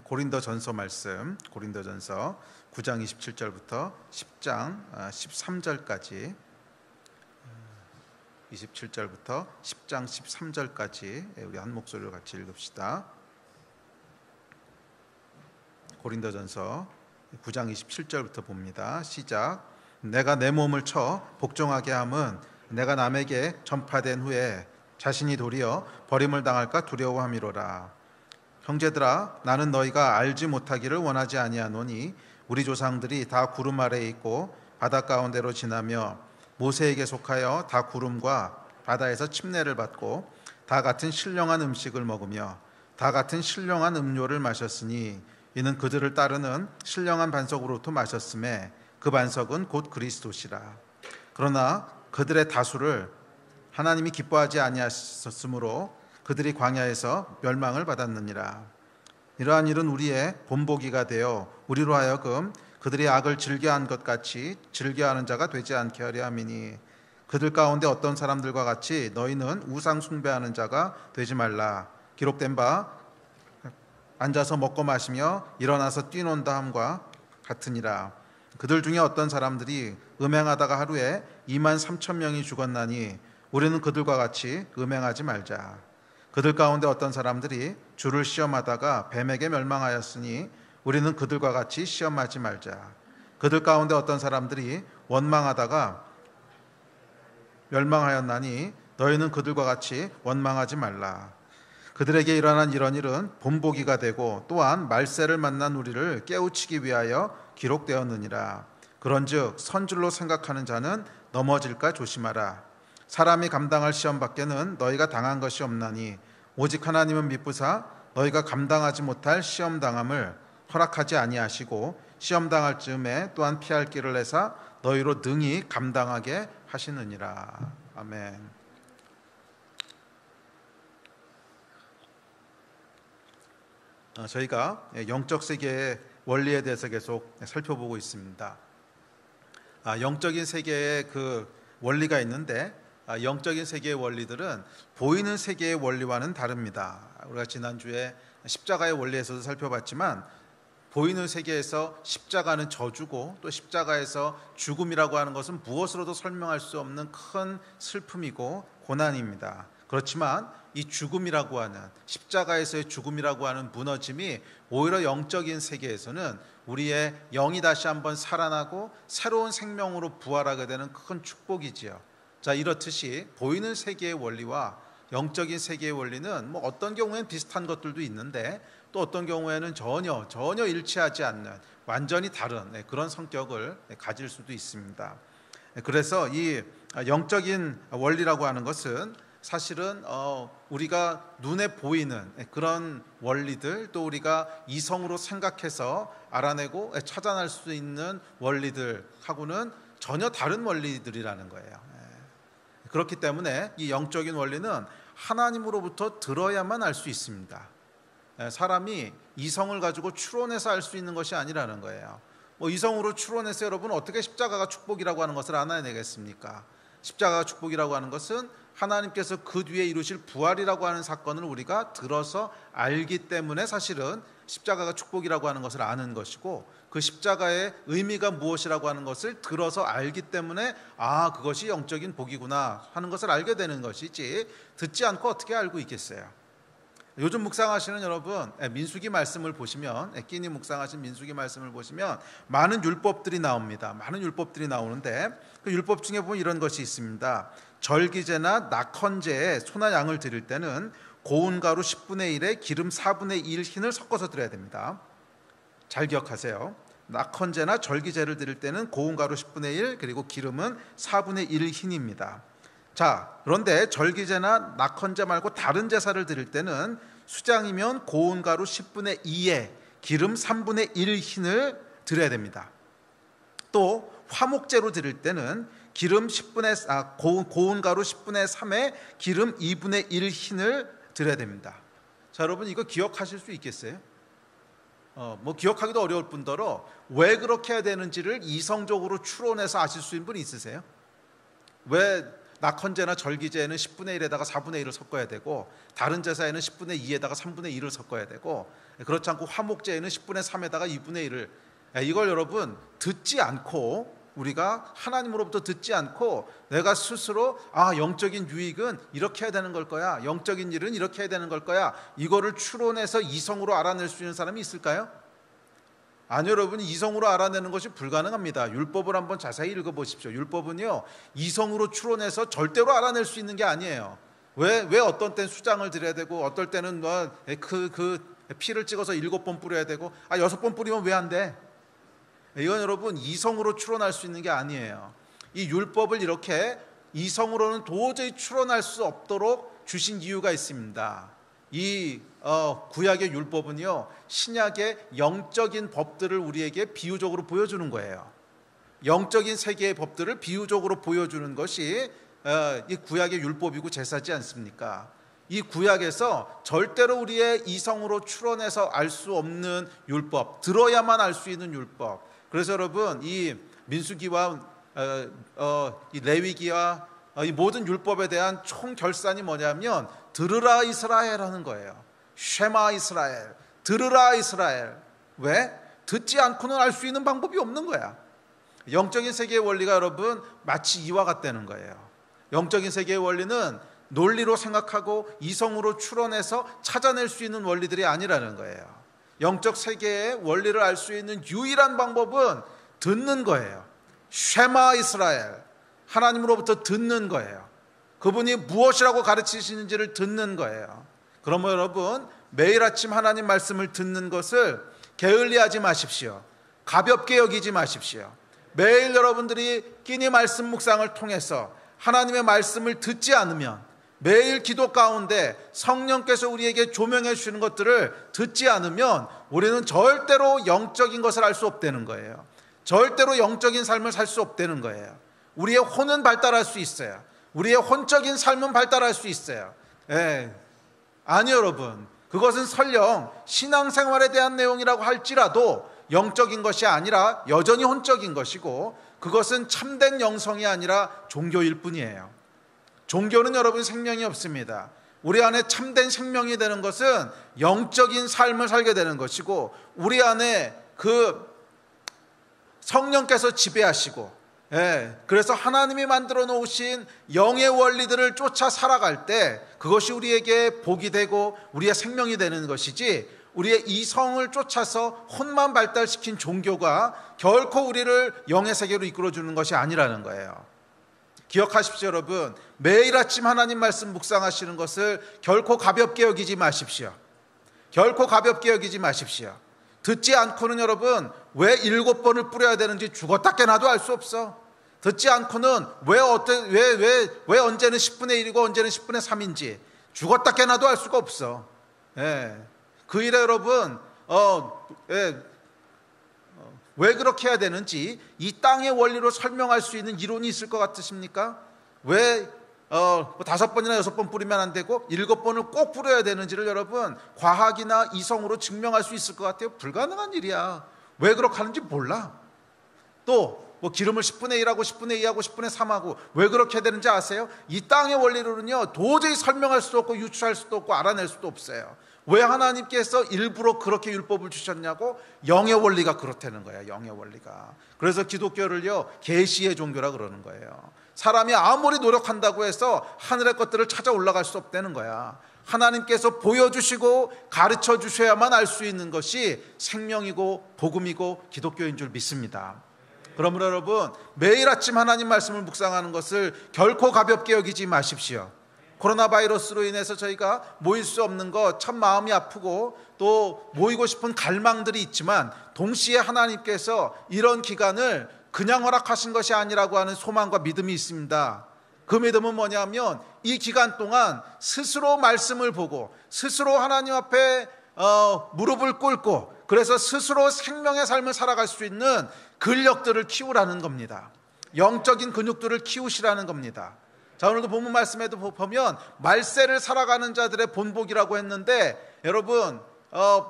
고린도전서 말씀, 고린도전서 9장 27절부터 10장 13절까지 27절부터 10장 13절까지 우리 한 목소리로 같이 읽읍시다. 고린도전서 9장 27절부터 봅니다. 시작. 내가 내 몸을 쳐 복종하게 함은 내가 남에게 전파된 후에 자신이 도리어 버림을 당할까 두려워함이로라. 형제들아, 나는 너희가 알지 못하기를 원하지 아니하노니 우리 조상들이 다 구름 아래에 있고 바다 가운데로 지나며 모세에게 속하여 다 구름과 바다에서 침례를 받고 다 같은 신령한 음식을 먹으며 다 같은 신령한 음료를 마셨으니 이는 그들을 따르는 신령한 반석으로부터 마셨음에 그 반석은 곧 그리스도시라. 그러나 그들의 다수를 하나님이 기뻐하지 아니하셨으므로 그들이 광야에서 멸망을 받았느니라. 이러한 일은 우리의 본보기가 되어 우리로 하여금 그들이 악을 즐겨한 것 같이 즐겨하는 자가 되지 않게 하려 함이니 그들 가운데 어떤 사람들과 같이 너희는 우상 숭배하는 자가 되지 말라. 기록된 바 앉아서 먹고 마시며 일어나서 뛰논다 함과 같으니라. 그들 중에 어떤 사람들이 음행하다가 하루에 2만 3천 명이 죽었나니 우리는 그들과 같이 음행하지 말자. 그들 가운데 어떤 사람들이 주를 시험하다가 뱀에게 멸망하였으니 우리는 그들과 같이 시험하지 말자. 그들 가운데 어떤 사람들이 원망하다가 멸망하였나니 너희는 그들과 같이 원망하지 말라. 그들에게 일어난 이런 일은 본보기가 되고 또한 말세를 만난 우리를 깨우치기 위하여 기록되었느니라. 그런즉 선줄로 생각하는 자는 넘어질까 조심하라. 사람이 감당할 시험 밖에는 너희가 당한 것이 없나니 오직 하나님은 미쁘사 너희가 감당하지 못할 시험 당함을 허락하지 아니하시고 시험 당할 즈음에 또한 피할 길을 내사 너희로 능히 감당하게 하시느니라. 아멘. 저희가 영적 세계의 원리에 대해서 계속 살펴보고 있습니다. 영적인 세계의 그 원리가 있는데 영적인 세계의 원리들은 보이는 세계의 원리와는 다릅니다. 우리가 지난주에 십자가의 원리에서도 살펴봤지만 보이는 세계에서 십자가는 저주고 또 십자가에서 죽음이라고 하는 것은 무엇으로도 설명할 수 없는 큰 슬픔이고 고난입니다. 그렇지만 이 죽음이라고 하는 십자가에서의 죽음이라고 하는 무너짐이 오히려 영적인 세계에서는 우리의 영이 다시 한번 살아나고 새로운 생명으로 부활하게 되는 큰 축복이지요. 자, 이렇듯이 보이는 세계의 원리와 영적인 세계의 원리는 뭐 어떤 경우에는 비슷한 것들도 있는데 또 어떤 경우에는 전혀 일치하지 않는 완전히 다른 그런 성격을 가질 수도 있습니다. 그래서 이 영적인 원리라고 하는 것은 사실은 우리가 눈에 보이는 그런 원리들 또 우리가 이성으로 생각해서 알아내고 찾아낼 수 있는 원리들하고는 전혀 다른 원리들이라는 거예요. 그렇기 때문에 이 영적인 원리는 하나님으로부터 들어야만 알 수 있습니다. 사람이 이성을 가지고 추론해서 알 수 있는 것이 아니라는 거예요. 이성으로 추론해서 여러분 어떻게 십자가가 축복이라고 하는 것을 알아내겠습니까? 십자가가 축복이라고 하는 것은 하나님께서 그 뒤에 이루실 부활이라고 하는 사건을 우리가 들어서 알기 때문에 사실은 십자가가 축복이라고 하는 것을 아는 것이고 그 십자가의 의미가 무엇이라고 하는 것을 들어서 알기 때문에 그것이 영적인 복이구나 하는 것을 알게 되는 것이지 듣지 않고 어떻게 알고 있겠어요. 요즘 묵상하시는 여러분 민수기 말씀을 보시면 끼니 묵상하신 민수기 말씀을 보시면 많은 율법들이 나옵니다. 많은 율법들이 나오는데 그 율법 중에 보면 이런 것이 있습니다. 절기제나 낙헌제에 소나 양을 드릴 때는 고운 가루 10분의 1에 기름 4분의 1 흰을 섞어서 드려야 됩니다. 잘 기억하세요. 낙헌제나 절기제를 드릴 때는 고운 가루 10분의 1 그리고 기름은 4분의 1 흰입니다. 자, 그런데 절기제나 낙헌제 말고 다른 제사를 드릴 때는 수장이면 고운 가루 10분의 2에 기름 3분의 1 흰을 드려야 됩니다. 또 화목제로 드릴 때는 고운 가루 10분의 3에 기름 2분의 1 흰을 드려야 됩니다. 자, 여러분 이거 기억하실 수 있겠어요? 기억하기도 어려울 뿐더러 왜 그렇게 해야 되는지를 이성적으로 추론해서 아실 수 있는 분 있으세요? 왜 낙헌제나 절기제에는 10분의 1에다가 4분의 1을 섞어야 되고, 다른 제사에는 10분의 2에다가 3분의 2를 섞어야 되고, 그렇지 않고 화목제에는 10분의 3에다가 2분의 1을, 이걸 여러분 듣지 않고, 우리가 하나님으로부터 듣지 않고 내가 스스로 영적인 유익은 이렇게 해야 되는 걸 거야, 영적인 일은 이렇게 해야 되는 걸 거야, 이거를 추론해서 이성으로 알아낼 수 있는 사람이 있을까요? 아니요, 여러분, 이성으로 알아내는 것이 불가능합니다. 율법을 한번 자세히 읽어보십시오. 율법은요, 이성으로 추론해서 절대로 알아낼 수 있는 게 아니에요. 왜 어떤 때는 수장을 드려야 되고, 어떨 때는 그 피를 찍어서 7번 뿌려야 되고, 6번 뿌리면 왜 안 돼? 이건 여러분 이성으로 추론할 수 있는 게 아니에요. 이 율법을 이렇게 이성으로는 도저히 추론할 수 없도록 주신 이유가 있습니다. 이 구약의 율법은요, 신약의 영적인 법들을 우리에게 비유적으로 보여주는 거예요. 영적인 세계의 법들을 비유적으로 보여주는 것이 이 구약의 율법이고 제사지 않습니까? 이 구약에서 절대로 우리의 이성으로 추론해서 알 수 없는 율법, 들어야만 알 수 있는 율법. 그래서 여러분, 이 민수기와 이 레위기와 이 모든 율법에 대한 총 결산이 뭐냐면 들으라 이스라엘 하는 거예요. 쉐마 이스라엘, 들으라 이스라엘. 왜? 듣지 않고는 알 수 있는 방법이 없는 거야. 영적인 세계의 원리가 여러분 마치 이와 같다는 거예요. 영적인 세계의 원리는 논리로 생각하고 이성으로 추론해서 찾아낼 수 있는 원리들이 아니라는 거예요. 영적 세계의 원리를 알 수 있는 유일한 방법은 듣는 거예요. 쉐마 이스라엘, 하나님으로부터 듣는 거예요. 그분이 무엇이라고 가르치시는지를 듣는 거예요. 그러면 여러분, 매일 아침 하나님 말씀을 듣는 것을 게을리하지 마십시오. 가볍게 여기지 마십시오. 매일 여러분들이 끼니 말씀 묵상을 통해서 하나님의 말씀을 듣지 않으면, 매일 기도 가운데 성령께서 우리에게 조명해 주시는 것들을 듣지 않으면 우리는 절대로 영적인 것을 알 수 없다는 거예요. 절대로 영적인 삶을 살 수 없다는 거예요. 우리의 혼은 발달할 수 있어요. 우리의 혼적인 삶은 발달할 수 있어요. 아니 여러분, 그것은 설령 신앙생활에 대한 내용이라고 할지라도 영적인 것이 아니라 여전히 혼적인 것이고, 그것은 참된 영성이 아니라 종교일 뿐이에요. 종교는 여러분 생명이 없습니다. 우리 안에 참된 생명이 되는 것은 영적인 삶을 살게 되는 것이고, 우리 안에 그 성령께서 지배하시고, 그래서 하나님이 만들어 놓으신 영의 원리들을 쫓아 살아갈 때 그것이 우리에게 복이 되고 우리의 생명이 되는 것이지, 우리의 이성을 쫓아서 혼만 발달시킨 종교가 결코 우리를 영의 세계로 이끌어주는 것이 아니라는 거예요. 기억하십시오 여러분, 매일 아침 하나님 말씀 묵상하시는 것을 결코 가볍게 여기지 마십시오. 결코 가볍게 여기지 마십시오. 듣지 않고는 여러분 왜 7번을 뿌려야 되는지 죽었다 깨나도 알 수 없어. 듣지 않고는 왜 언제는 10분의 1이고 언제는 10분의 3인지 죽었다 깨나도 알 수가 없어. 그 일에 여러분 왜 그렇게 해야 되는지 이 땅의 원리로 설명할 수 있는 이론이 있을 것 같으십니까? 왜 5번이나 6번 뿌리면 안 되고 7번을 꼭 뿌려야 되는지를 여러분 과학이나 이성으로 증명할 수 있을 것 같아요? 불가능한 일이야. 왜 그렇게 하는지 몰라. 또 기름을 10분의 1하고 10분의 2하고 10분의 3하고 왜 그렇게 해야 되는지 아세요? 이 땅의 원리로는요 도저히 설명할 수도 없고 유추할 수도 없고 알아낼 수도 없어요. 왜 하나님께서 일부러 그렇게 율법을 주셨냐고? 영의 원리가 그렇다는 거야. 영의 원리가. 그래서 기독교를요 계시의 종교라 그러는 거예요. 사람이 아무리 노력한다고 해서 하늘의 것들을 찾아 올라갈 수 없다는 거야. 하나님께서 보여주시고 가르쳐 주셔야만 알 수 있는 것이 생명이고 복음이고 기독교인 줄 믿습니다. 그러므로 여러분 매일 아침 하나님 말씀을 묵상하는 것을 결코 가볍게 여기지 마십시오. 코로나 바이러스로 인해서 저희가 모일 수 없는 것 참 마음이 아프고 또 모이고 싶은 갈망들이 있지만, 동시에 하나님께서 이런 기간을 그냥 허락하신 것이 아니라고 하는 소망과 믿음이 있습니다. 그 믿음은 뭐냐면 이 기간 동안 스스로 말씀을 보고 스스로 하나님 앞에 무릎을 꿇고, 그래서 스스로 생명의 삶을 살아갈 수 있는 근력들을 키우라는 겁니다. 영적인 근육들을 키우시라는 겁니다. 자, 오늘도 본문 말씀에도 보면 말세를 살아가는 자들의 본복이라고 했는데, 여러분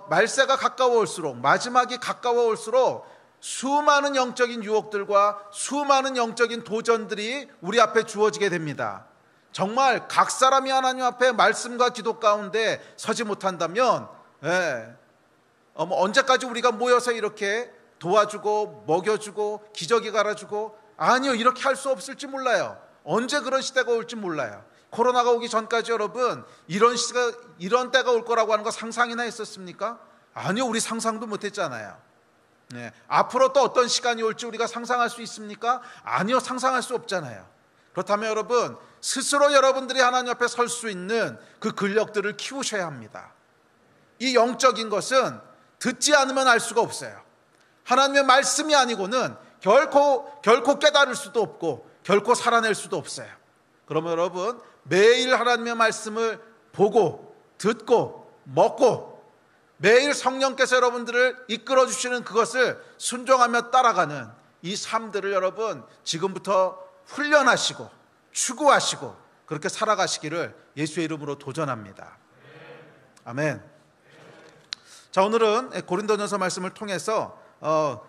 말세가 가까워올수록, 마지막이 가까워올수록 수많은 영적인 유혹들과 수많은 영적인 도전들이 우리 앞에 주어지게 됩니다. 정말 각 사람이 하나님 앞에 말씀과 기도 가운데 서지 못한다면 언제까지 우리가 모여서 이렇게 도와주고 먹여주고 기저귀 갈아주고, 아니요, 이렇게 할 수 없을지 몰라요. 언제 그런 시대가 올지 몰라요. 코로나가 오기 전까지 여러분 이런 때가 올 거라고 하는 거 상상이나 했었습니까? 아니요, 우리 상상도 못했잖아요. 앞으로 또 어떤 시간이 올지 우리가 상상할 수 있습니까? 아니요, 상상할 수 없잖아요. 그렇다면 여러분, 스스로 여러분들이 하나님 앞에 설 수 있는 그 근력들을 키우셔야 합니다. 이 영적인 것은 듣지 않으면 알 수가 없어요. 하나님의 말씀이 아니고는 결코 깨달을 수도 없고 결코 살아낼 수도 없어요. 그러면 여러분, 매일 하나님의 말씀을 보고 듣고 먹고 매일 성령께서 여러분들을 이끌어 주시는 그것을 순종하며 따라가는 이 삶들을 여러분 지금부터 훈련하시고 추구하시고 그렇게 살아가시기를 예수의 이름으로 도전합니다. 아멘. 자, 오늘은 고린도전서 말씀을 통해서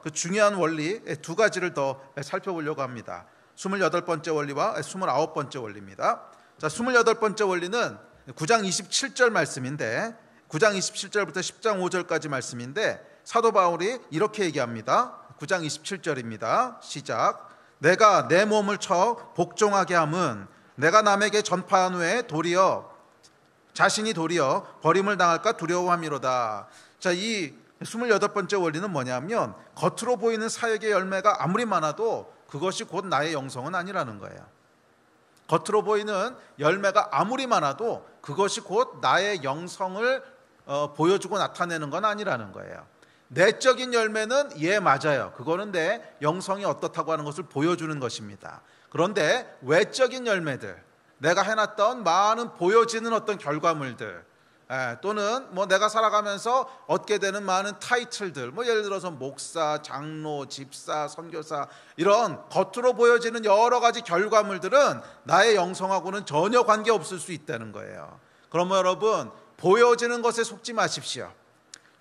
그 중요한 원리 두 가지를 더 살펴보려고 합니다. 28번째 원리와 29번째 원리입니다. 자, 28번째 원리는 9장 27절 말씀인데, 9장 27절부터 10장 5절까지 말씀인데, 사도 바울이 이렇게 얘기합니다. 9장 27절입니다. 시작. 내가 내 몸을 쳐 복종하게 함은 내가 남에게 전파한 후에 자신이 도리어 버림을 당할까 두려워함이로다. 자, 이 28번째 원리는 뭐냐면, 겉으로 보이는 사역의 열매가 아무리 많아도 그것이 곧 나의 영성은 아니라는 거예요. 겉으로 보이는 열매가 아무리 많아도 그것이 곧 나의 영성을 보여주고 나타내는 건 아니라는 거예요. 내적인 열매는 맞아요. 그거는 내 영성이 어떻다고 하는 것을 보여주는 것입니다. 그런데 외적인 열매들, 내가 해놨던 많은 보여지는 어떤 결과물들, 또는 내가 살아가면서 얻게 되는 많은 타이틀들, 예를 들어서 목사, 장로, 집사, 선교사, 이런 겉으로 보여지는 여러 가지 결과물들은 나의 영성하고는 전혀 관계없을 수 있다는 거예요. 그러면 여러분, 보여지는 것에 속지 마십시오.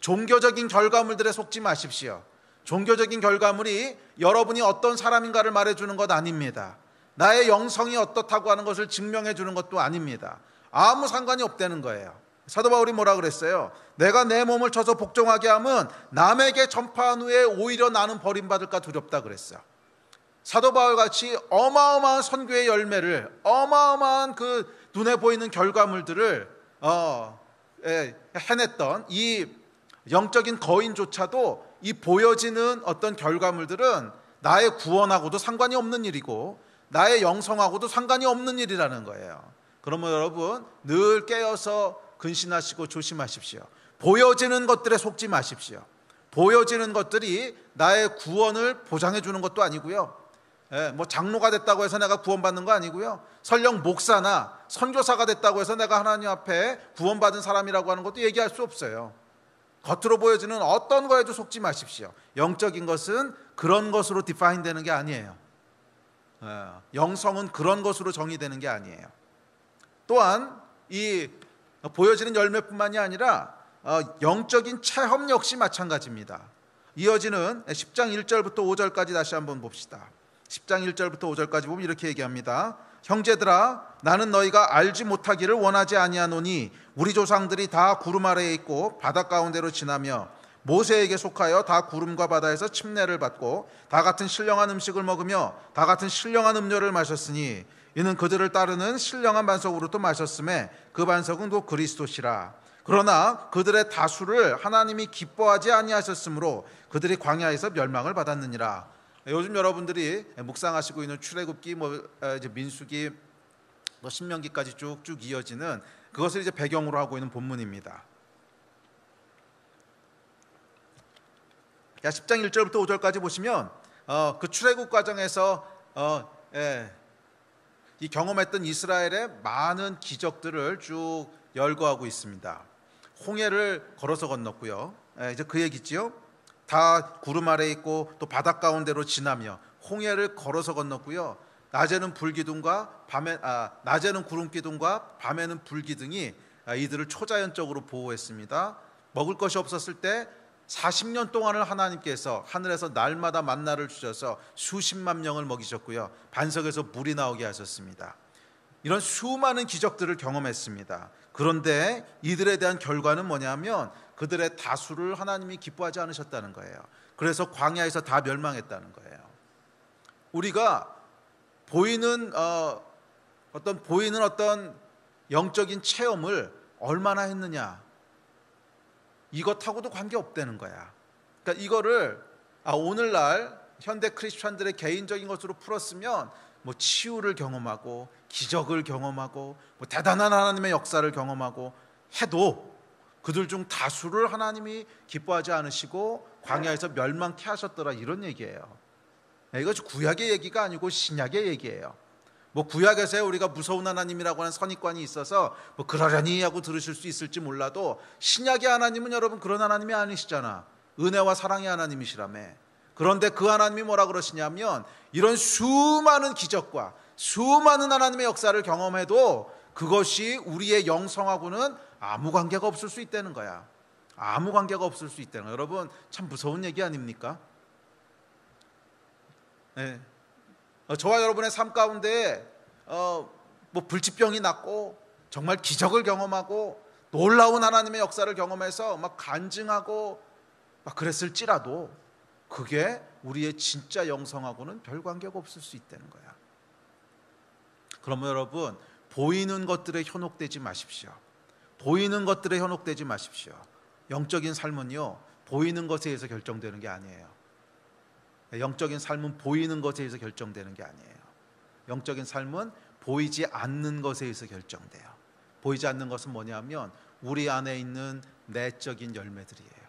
종교적인 결과물들에 속지 마십시오. 종교적인 결과물이 여러분이 어떤 사람인가를 말해주는 것 아닙니다. 나의 영성이 어떻다고 하는 것을 증명해 주는 것도 아닙니다. 아무 상관이 없다는 거예요. 사도 바울이 뭐라 그랬어요? 내가 내 몸을 쳐서 복종하게 하면 남에게 전파한 후에 오히려 나는 버림받을까 두렵다 그랬어요. 사도 바울같이 어마어마한 선교의 열매를, 어마어마한 그 눈에 보이는 결과물들을 해냈던 이 영적인 거인조차도 이 보여지는 어떤 결과물들은 나의 구원하고도 상관이 없는 일이고 나의 영성하고도 상관이 없는 일이라는 거예요. 그러면 여러분, 늘 깨어서 근신하시고 조심하십시오. 보여지는 것들에 속지 마십시오. 보여지는 것들이 나의 구원을 보장해 주는 것도 아니고요, 장로가 됐다고 해서 내가 구원받는 거 아니고요, 설령 목사나 선교사가 됐다고 해서 내가 하나님 앞에 구원받은 사람이라고 하는 것도 얘기할 수 없어요. 겉으로 보여지는 어떤 거에도 속지 마십시오. 영적인 것은 그런 것으로 디파인 되는 게 아니에요. 영성은 그런 것으로 정의되는 게 아니에요. 또한 이 보여지는 열매뿐만이 아니라 영적인 체험 역시 마찬가지입니다. 이어지는 10장 1절부터 5절까지 다시 한번 봅시다. 10장 1절부터 5절까지 보면 이렇게 얘기합니다. 형제들아, 나는 너희가 알지 못하기를 원하지 아니하노니 우리 조상들이 다 구름 아래에 있고 바다 가운데로 지나며 모세에게 속하여 다 구름과 바다에서 침례를 받고 다 같은 신령한 음식을 먹으며 다 같은 신령한 음료를 마셨으니 이는 그들을 따르는 신령한 반석으로 또 마셨음에 그 반석은 곧 그리스도시라. 그러나 그들의 다수를 하나님이 기뻐하지 아니하셨으므로 그들이 광야에서 멸망을 받았느니라. 요즘 여러분들이 묵상하시고 있는 출애굽기, 이제 민수기, 신명기까지 쭉쭉 이어지는 그것을 이제 배경으로 하고 있는 본문입니다. 10장 1절부터 5절까지 보시면 그 출애굽 과정에서 이 경험했던 이스라엘의 많은 기적들을 쭉 열거하고 있습니다. 홍해를 걸어서 건넜고요. 이제 그 얘기지요. 다 구름 아래에 있고 또 바닷 가운데로 지나며 홍해를 걸어서 건넜고요. 낮에는 불기둥과 낮에는 구름 기둥과 밤에는 불기둥이 이들을 초자연적으로 보호했습니다. 먹을 것이 없었을 때 40년 동안을 하나님께서 하늘에서 날마다 만나를 주셔서 수십만 명을 먹이셨고요, 반석에서 물이 나오게 하셨습니다. 이런 수많은 기적들을 경험했습니다. 그런데 이들에 대한 결과는 뭐냐면 그들의 다수를 하나님이 기뻐하지 않으셨다는 거예요. 그래서 광야에서 다 멸망했다는 거예요. 우리가 보이는 어떤 영적인 체험을 얼마나 했느냐, 이것하고도 관계없다는 거야. 그러니까 이거를 오늘날 현대 크리스천들의 개인적인 것으로 풀었으면 뭐 치유를 경험하고 기적을 경험하고 뭐 대단한 하나님의 역사를 경험하고 해도 그들 중 다수를 하나님이 기뻐하지 않으시고 광야에서 멸망케 하셨더라, 이런 얘기예요. 이것이 구약의 얘기가 아니고 신약의 얘기예요. 뭐 구약에서 우리가 무서운 하나님이라고 하는 선입관이 있어서 뭐 그러려니 하고 들으실 수 있을지 몰라도 신약의 하나님은 여러분 그런 하나님이 아니시잖아. 은혜와 사랑의 하나님이시라며. 그런데 그 하나님이 뭐라 그러시냐면 이런 수많은 기적과 수많은 하나님의 역사를 경험해도 그것이 우리의 영성하고는 아무 관계가 없을 수 있다는 거야. 아무 관계가 없을 수 있다는 거야. 여러분 참 무서운 얘기 아닙니까? 네. 저와 여러분의 삶 가운데 뭐 불치병이 낫고 정말 기적을 경험하고 놀라운 하나님의 역사를 경험해서 막 간증하고 막 그랬을지라도 그게 우리의 진짜 영성하고는 별 관계가 없을 수 있다는 거야. 그러면 여러분 보이는 것들에 현혹되지 마십시오. 보이는 것들에 현혹되지 마십시오. 영적인 삶은요 보이는 것에 의해서 결정되는 게 아니에요. 영적인 삶은 보이는 것에 의해서 결정되는 게 아니에요. 영적인 삶은 보이지 않는 것에 의해서 결정돼요. 보이지 않는 것은 뭐냐면 우리 안에 있는 내적인 열매들이에요.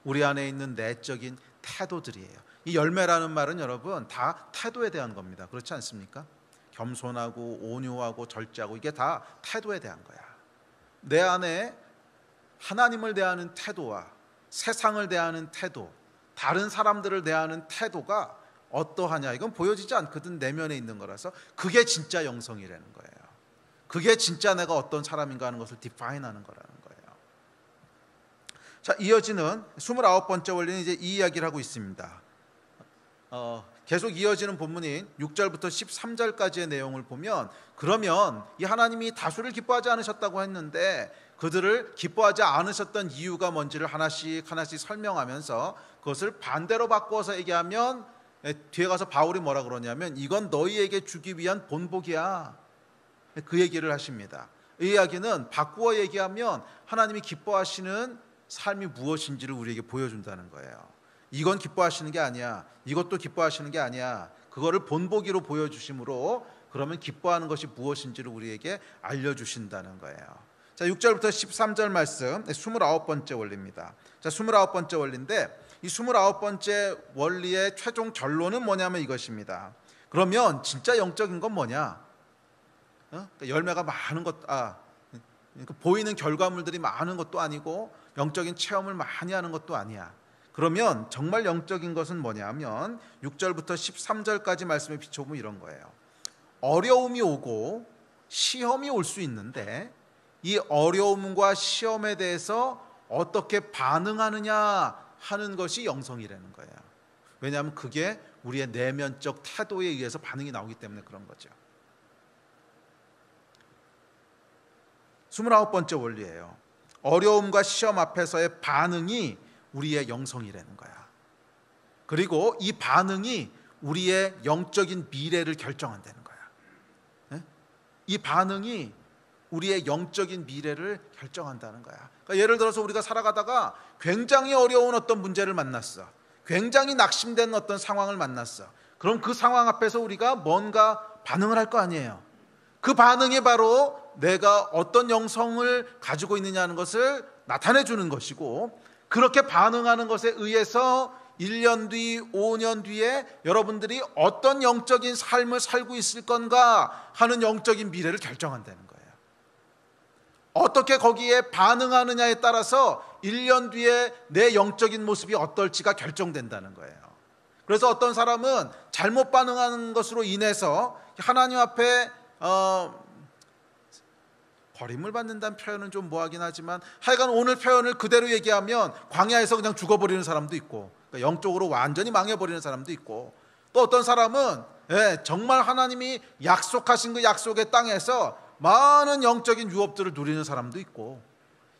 우리 안에 있는 내적인 태도들이에요. 이 열매라는 말은 여러분 다 태도에 대한 겁니다. 그렇지 않습니까? 겸손하고 온유하고 절제하고 이게 다 태도에 대한 거야. 내 안에 하나님을 대하는 태도와 세상을 대하는 태도, 다른 사람들을 대하는 태도가 어떠하냐, 이건 보여지지 않거든. 내면에 있는 거라서 그게 진짜 영성이라는 거예요. 그게 진짜 내가 어떤 사람인가 하는 것을 디파인하는 거라는 거예요. 자, 이어지는 29번째 원리는 이제 이 이야기를 하고 있습니다. 계속 이어지는 본문인 6절부터 13절까지의 내용을 보면, 그러면 이 하나님이 다수를 기뻐하지 않으셨다고 했는데 그들을 기뻐하지 않으셨던 이유가 뭔지를 하나씩 하나씩 설명하면서 그것을 반대로 바꾸어서 얘기하면, 뒤에 가서 바울이 뭐라 그러냐면 이건 너희에게 주기 위한 본보기야, 그 얘기를 하십니다. 이 이야기는 바꾸어 얘기하면 하나님이 기뻐하시는 삶이 무엇인지를 우리에게 보여준다는 거예요. 이건 기뻐하시는 게 아니야, 이것도 기뻐하시는 게 아니야, 그거를 본보기로 보여주심으로 그러면 기뻐하는 것이 무엇인지를 우리에게 알려주신다는 거예요. 자, 6절부터 13절 말씀 29번째 원리입니다. 자, 29번째 원리인데 이 29번째 원리의 최종 결론은 뭐냐면 이것입니다. 그러면 진짜 영적인 건 뭐냐? 그러니까 열매가 많은 것, 그러니까 보이는 결과물들이 많은 것도 아니고 영적인 체험을 많이 하는 것도 아니야. 그러면 정말 영적인 것은 뭐냐면 6절부터 13절까지 말씀에 비춰보면 이런 거예요. 어려움이 오고 시험이 올 수 있는데 이 어려움과 시험에 대해서 어떻게 반응하느냐 하는 것이 영성이라는 거예요. 왜냐하면 그게 우리의 내면적 태도에 의해서 반응이 나오기 때문에 그런 거죠. 29번째 원리예요. 어려움과 시험 앞에서의 반응이 우리의 영성이라는 거야. 그리고 이 반응이 우리의 영적인 미래를 결정한다는 거야. 이 반응이 우리의 영적인 미래를 결정한다는 거야. 그러니까 예를 들어서 우리가 살아가다가 굉장히 어려운 어떤 문제를 만났어. 굉장히 낙심된 어떤 상황을 만났어. 그럼 그 상황 앞에서 우리가 뭔가 반응을 할 거 아니에요. 그 반응이 바로 내가 어떤 영성을 가지고 있느냐는 것을 나타내 주는 것이고, 그렇게 반응하는 것에 의해서 1년 뒤, 5년 뒤에 여러분들이 어떤 영적인 삶을 살고 있을 건가 하는 영적인 미래를 결정한다는 거예요. 어떻게 거기에 반응하느냐에 따라서 1년 뒤에 내 영적인 모습이 어떨지가 결정된다는 거예요. 그래서 어떤 사람은 잘못 반응하는 것으로 인해서 하나님 앞에 버림을 받는다는 표현은 좀 뭐하긴 하지만 하여간 오늘 표현을 그대로 얘기하면 광야에서 그냥 죽어버리는 사람도 있고, 그러니까 영적으로 완전히 망해버리는 사람도 있고, 또 어떤 사람은 정말 하나님이 약속하신 그 약속의 땅에서 많은 영적인 유업들을 누리는 사람도 있고,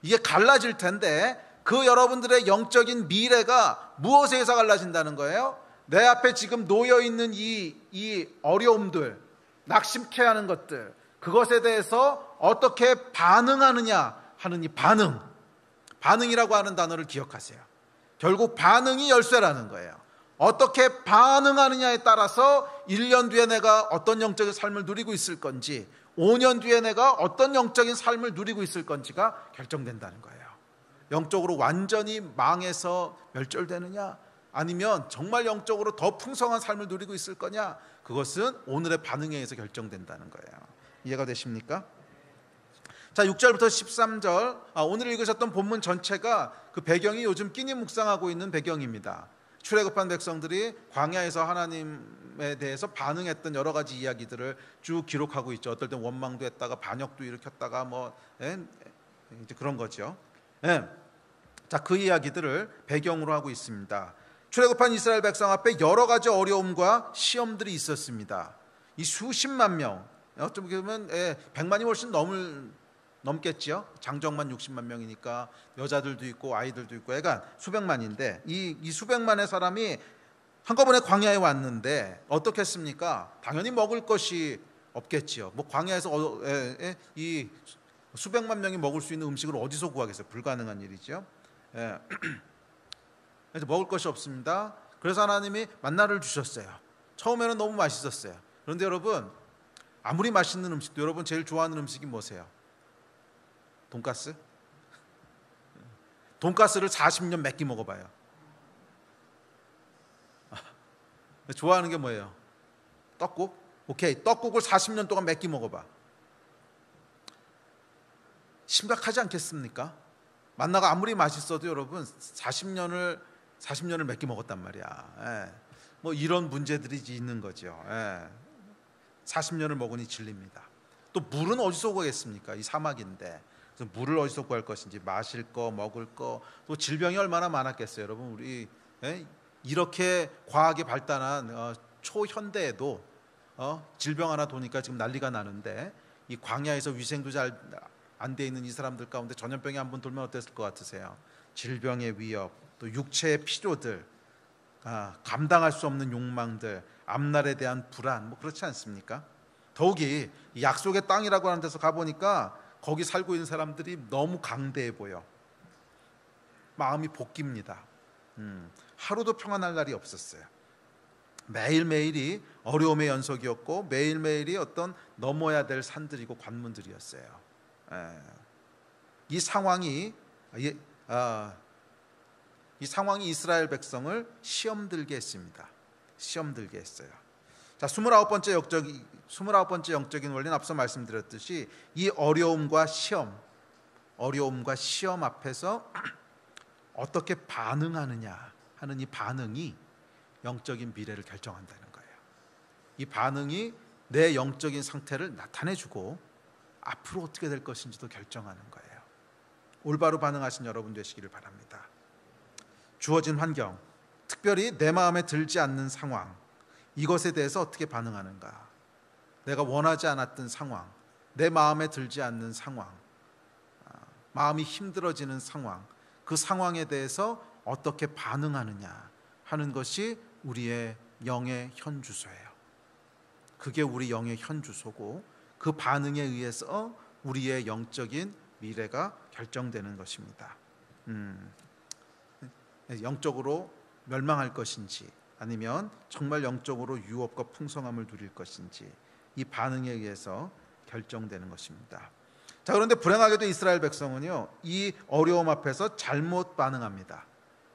이게 갈라질 텐데 그 여러분들의 영적인 미래가 무엇에서 갈라진다는 거예요? 내 앞에 지금 놓여있는 이 어려움들, 낙심케 하는 것들, 그것에 대해서 어떻게 반응하느냐 하는 이 반응이라고 하는 단어를 기억하세요. 결국 반응이 열쇠라는 거예요. 어떻게 반응하느냐에 따라서 1년 뒤에 내가 어떤 영적인 삶을 누리고 있을 건지, 5년 뒤에 내가 어떤 영적인 삶을 누리고 있을 건지가 결정된다는 거예요. 영적으로 완전히 망해서 멸절되느냐, 아니면 정말 영적으로 더 풍성한 삶을 누리고 있을 거냐, 그것은 오늘의 반응에 의해서 결정된다는 거예요. 이해가 되십니까? 자, 6절부터 13절, 오늘 읽으셨던 본문 전체가 그 배경이 요즘 끼니 묵상하고 있는 배경입니다. 출애굽한 백성들이 광야에서 하나님에 대해서 반응했던 여러 가지 이야기들을 쭉 기록하고 있죠. 어떨 땐 원망도 했다가 반역도 일으켰다가 이제 그런 거죠. 자, 그 이야기들을 배경으로 하고 있습니다. 출애굽한 이스라엘 백성 앞에 여러 가지 어려움과 시험들이 있었습니다. 이 수십만 명, 어쩌면 보면 100만이 훨씬 넘겠죠. 장정만 60만 명이니까 여자들도 있고 아이들도 있고 애가 수백만인데, 이 수백만의 사람이 한꺼번에 광야에 왔는데 어떻게 했습니까? 당연히 먹을 것이 없겠지요. 뭐 광야에서 이 수백만 명이 먹을 수 있는 음식을 어디서 구하겠어요? 불가능한 일이죠. 그래서 먹을 것이 없습니다. 그래서 하나님이 만나를 주셨어요. 처음에는 너무 맛있었어요. 그런데 여러분, 아무리 맛있는 음식도 여러분 제일 좋아하는 음식이 뭐세요? 돈가스? 돈가스를 40년 몇 끼 먹어봐요. 좋아하는 게 뭐예요? 떡국? 오케이, 떡국을 40년 동안 몇 끼 먹어봐. 심각하지 않겠습니까? 만나가 아무리 맛있어도 여러분 40년을 몇 끼 먹었단 말이야. 뭐 이런 문제들이 있는 거죠. 40년을 먹으니 질립니다. 또 물은 어디서 구하겠습니까? 이 사막인데. 그래서 물을 어디서 구할 것인지, 마실 거, 먹을 거, 또 질병이 얼마나 많았겠어요. 여러분, 우리 이렇게 과학이 발달한 초현대에도 질병 하나 도니까 지금 난리가 나는데, 이 광야에서 위생도 잘 안 돼 있는 이 사람들 가운데 전염병이 한번 돌면 어땠을 것 같으세요? 질병의 위협, 또 육체의 필요들, 감당할 수 없는 욕망들, 앞날에 대한 불안, 뭐 그렇지 않습니까? 더욱이 약속의 땅이라고 하는 데서 가보니까 거기 살고 있는 사람들이 너무 강대해 보여. 마음이 볶입니다. 하루도 평안할 날이 없었어요. 매일매일이 어려움의 연속이었고, 매일매일이 어떤 넘어야 될 산들이고 관문들이었어요. 이 상황이 이스라엘 백성을 시험 들게 했습니다. 시험 들게 했어요. 자, 29번째 영적인 원리는 앞서 말씀드렸듯이 이 어려움과 시험 앞에서 어떻게 반응하느냐 하는 이 반응이 영적인 미래를 결정한다는 거예요. 이 반응이 내 영적인 상태를 나타내주고 앞으로 어떻게 될 것인지도 결정하는 거예요. 올바로 반응하신 여러분 되시기를 바랍니다. 주어진 환경, 특별히 내 마음에 들지 않는 상황, 이것에 대해서 어떻게 반응하는가? 내가 원하지 않았던 상황, 내 마음에 들지 않는 상황, 마음이 힘들어지는 상황, 그 상황에 대해서 어떻게 반응하느냐 하는 것이 우리의 영의 현주소예요. 그게 우리 영의 현주소고, 그 반응에 의해서 우리의 영적인 미래가 결정되는 것입니다. 영적으로 멸망할 것인지, 아니면 정말 영적으로 유업과 풍성함을 누릴 것인지, 이 반응에 의해서 결정되는 것입니다. 자, 그런데 불행하게도 이스라엘 백성은요, 이 어려움 앞에서 잘못 반응합니다.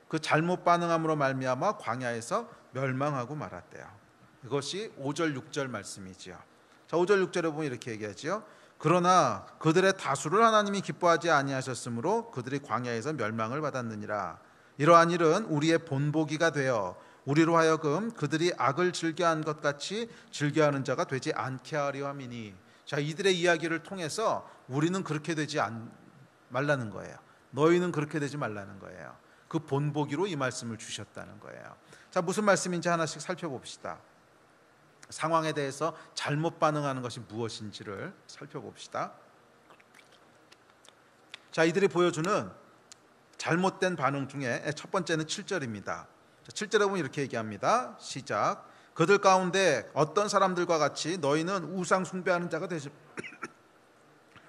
그 잘못 반응함으로 말미암아 광야에서 멸망하고 말았대요. 이것이 5절 6절 말씀이지요. 자, 5절 6절에 보면 이렇게 얘기하지요. 그러나 그들의 다수를 하나님이 기뻐하지 아니하셨으므로 그들이 광야에서 멸망을 받았느니라. 이러한 일은 우리의 본보기가 되어 우리로 하여금 그들이 악을 즐겨한 것 같이 즐겨하는 자가 되지 않게 하려 함이니. 자, 이들의 이야기를 통해서 우리는 그렇게 되지 말라는 거예요. 너희는 그렇게 되지 말라는 거예요. 그 본보기로 이 말씀을 주셨다는 거예요. 자, 무슨 말씀인지 하나씩 살펴봅시다. 상황에 대해서 잘못 반응하는 것이 무엇인지를 살펴봅시다. 자, 이들이 보여주는 잘못된 반응 중에 첫 번째는 7절입니다. 7절에 보면 이렇게 얘기합니다. 시작. 그들 가운데 어떤 사람들과 같이 너희는 우상 숭배하는 자가 되시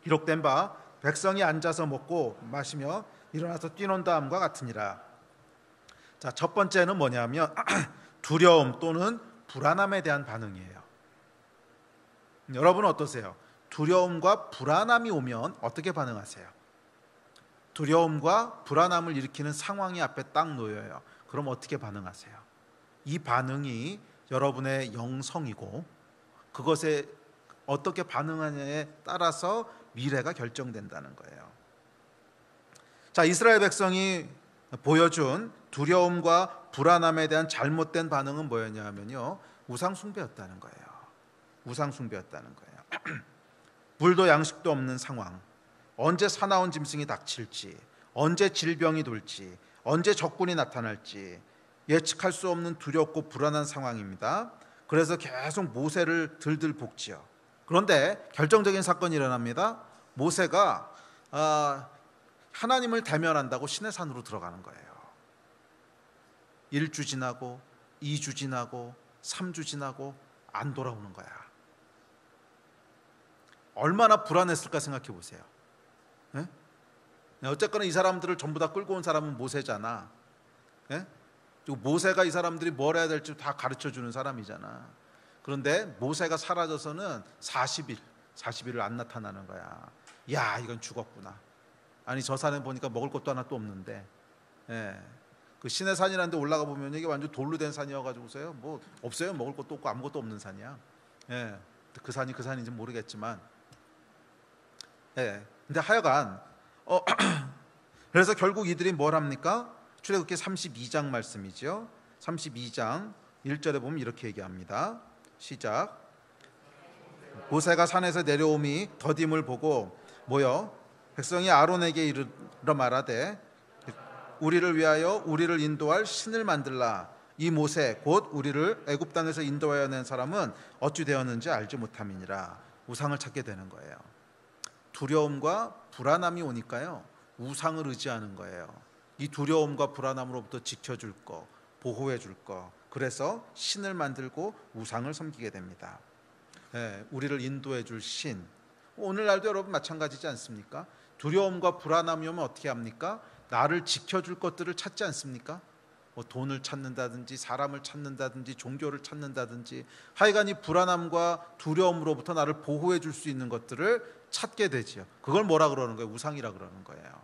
기록된 바 백성이 앉아서 먹고 마시며 일어나서 뛰논다 함과 같으니라. 자, 첫 번째는 뭐냐면 두려움 또는 불안함에 대한 반응이에요. 여러분은 어떠세요? 두려움과 불안함이 오면 어떻게 반응하세요? 두려움과 불안함을 일으키는 상황이 앞에 딱 놓여요. 그럼 어떻게 반응하세요? 이 반응이 여러분의 영성이고 그것에 어떻게 반응하냐에 따라서 미래가 결정된다는 거예요. 자, 이스라엘 백성이 보여준 두려움과 불안함에 대한 잘못된 반응은 뭐였냐 하면요, 우상 숭배였다는 거예요. 우상 숭배였다는 거예요. 물도 양식도 없는 상황, 언제 사나운 짐승이 닥칠지, 언제 질병이 돌지, 언제 적군이 나타날지 예측할 수 없는 두렵고 불안한 상황입니다. 그래서 계속 모세를 들들 볶지요. 그런데 결정적인 사건이 일어납니다. 모세가 하나님을 대면한다고 시내 산으로 들어가는 거예요. 1주 지나고 2주 지나고 3주 지나고 안 돌아오는 거야. 얼마나 불안했을까 생각해 보세요. 네? 어쨌거나 이 사람들을 전부 다 끌고 온 사람은 모세잖아. 네? 그리고 모세가 이 사람들이 뭘 해야 될지 다 가르쳐주는 사람이잖아. 그런데 모세가 사라져서는 40일을 안 나타나는 거야. 야, 이건 죽었구나. 아니, 저 산에 보니까 먹을 것도 하나 또 없는데, 예. 그 시내산이라는 데 올라가 보면 이게 완전 돌로 된 산이어가지고서요, 뭐 없어요. 먹을 것도 없고 아무것도 없는 산이야. 예. 그 산이 그 산인지 모르겠지만, 예. 근데 하여간 그래서 결국 이들이 뭘 합니까? 출애굽기 32장 말씀이죠. 32장 1절에 보면 이렇게 얘기합니다. 시작. 모세가 산에서 내려옴이 더딤을 보고 모여 백성이 아론에게 이르러 말하되 우리를 위하여 우리를 인도할 신을 만들라. 이 모세 곧 우리를 애굽 땅에서 인도하여 낸 사람은 어찌 되었는지 알지 못함이니라. 우상을 찾게 되는 거예요. 두려움과 불안함이 오니까요, 우상을 의지하는 거예요. 이 두려움과 불안함으로부터 지켜줄 거, 보호해 줄 거. 그래서 신을 만들고 우상을 섬기게 됩니다. 예, 우리를 인도해 줄 신. 오늘날도 여러분 마찬가지지 않습니까? 두려움과 불안함이 오면 어떻게 합니까? 나를 지켜줄 것들을 찾지 않습니까? 뭐 돈을 찾는다든지 사람을 찾는다든지 종교를 찾는다든지 하여간 이 불안함과 두려움으로부터 나를 보호해 줄 수 있는 것들을 찾게 되지요. 그걸 뭐라 그러는 거예요? 우상이라 그러는 거예요.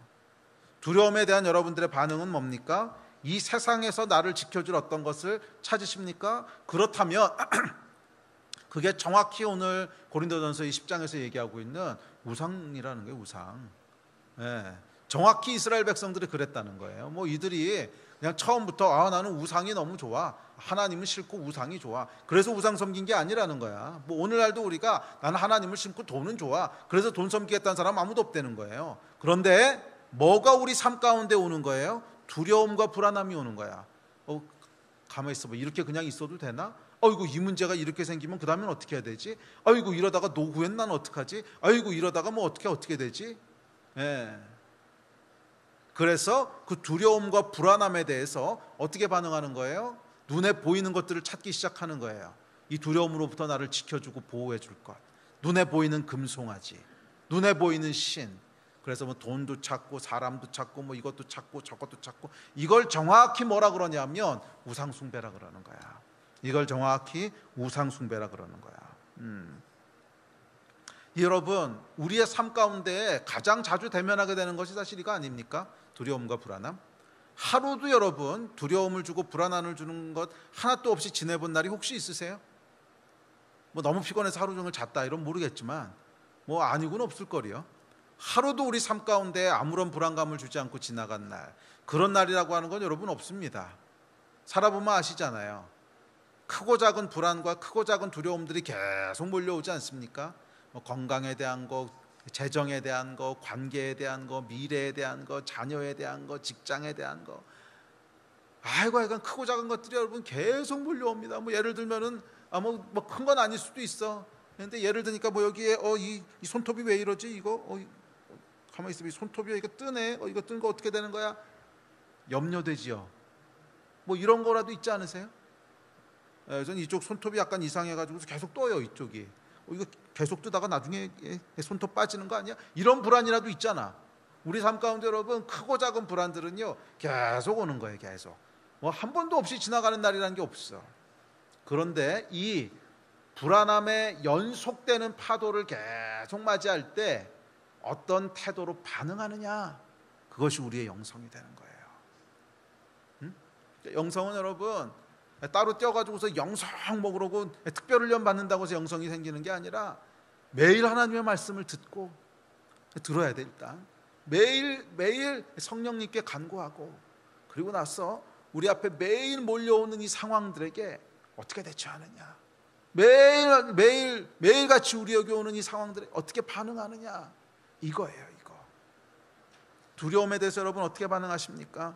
두려움에 대한 여러분들의 반응은 뭡니까? 이 세상에서 나를 지켜줄 어떤 것을 찾으십니까? 그렇다면 그게 정확히 오늘 고린도전서 10장에서 얘기하고 있는 우상이라는 거예요. 우상. 예, 정확히 이스라엘 백성들이 그랬다는 거예요. 뭐 이들이 그냥 처음부터 나는 우상이 너무 좋아, 하나님은 싫고 우상이 좋아, 그래서 우상 섬긴 게 아니라는 거야. 뭐 오늘날도 우리가 나는 하나님을 싫고 돈은 좋아, 그래서 돈 섬기겠다는 사람 아무도 없다는 거예요. 그런데 뭐가 우리 삶 가운데 오는 거예요? 두려움과 불안함이 오는 거야. 가만히 있어봐. 이렇게 그냥 있어도 되나? 아이고, 이 문제가 이렇게 생기면 그 다음엔 어떻게 해야 되지? 아이고, 이러다가 노후엔 난 어떡하지? 아이고, 이러다가 뭐 어떻게 되지? 예. 그래서 그 두려움과 불안함에 대해서 어떻게 반응하는 거예요? 눈에 보이는 것들을 찾기 시작하는 거예요. 이 두려움으로부터 나를 지켜주고 보호해 줄 것. 눈에 보이는 금송아지, 눈에 보이는 신. 그래서 뭐 돈도 찾고 사람도 찾고 뭐 이것도 찾고 저것도 찾고, 이걸 정확히 뭐라 그러냐면 우상 숭배라 그러는 거야. 이걸 정확히 우상 숭배라 그러는 거야. 여러분, 우리의 삶 가운데 가장 자주 대면하게 되는 것이 사실 이거 아닙니까? 두려움과 불안함. 하루도 여러분 두려움을 주고 불안함을 주는 것 하나도 없이 지내본 날이 혹시 있으세요? 뭐 너무 피곤해서 하루 종일 잤다 이런 모르겠지만 뭐 아니고는 없을 거리요. 하루도 우리 삶 가운데 아무런 불안감을 주지 않고 지나간 날, 그런 날이라고 하는 건 여러분 없습니다. 살아보면 아시잖아요. 크고 작은 불안과 크고 작은 두려움들이 계속 몰려오지 않습니까? 건강에 대한 거, 재정에 대한 거, 관계에 대한 거, 미래에 대한 거, 자녀에 대한 거, 직장에 대한 거, 아이고 약간 크고 작은 것들이 여러분 계속 몰려옵니다. 뭐 예를 들면은 뭐 큰 건 아닐 수도 있어. 근데 예를 드니까 뭐 여기에 이 손톱이 왜 이러지? 이거 가만히 있으면 이 손톱이 이거 뜨네. 이거 뜬 거 어떻게 되는 거야? 염려되지요. 뭐 이런 거라도 있지 않으세요? 저는 이쪽 손톱이 약간 이상해가지고 계속 떠요 이쪽이. 이거 계속 뜨다가 나중에 손톱 빠지는 거 아니야? 이런 불안이라도 있잖아. 우리 삶 가운데 여러분 크고 작은 불안들은요 계속 오는 거예요. 계속. 뭐 한 번도 없이 지나가는 날이라는 게 없어. 그런데 이 불안함의 연속되는 파도를 계속 맞이할 때 어떤 태도로 반응하느냐, 그것이 우리의 영성이 되는 거예요. 영성은 여러분 따로 떼어가지고서 영성 뭐 그러고 특별훈련 받는다고 해서 영성이 생기는 게 아니라 매일 하나님의 말씀을 듣고 들어야 돼. 일단 매일 성령님께 간구하고, 그리고 나서 우리 앞에 매일 몰려오는 이 상황들에게 어떻게 대처하느냐, 매일 같이 우리에게 오는 이 상황들에 어떻게 반응하느냐, 이거예요. 이거. 두려움에 대해서 여러분 어떻게 반응하십니까?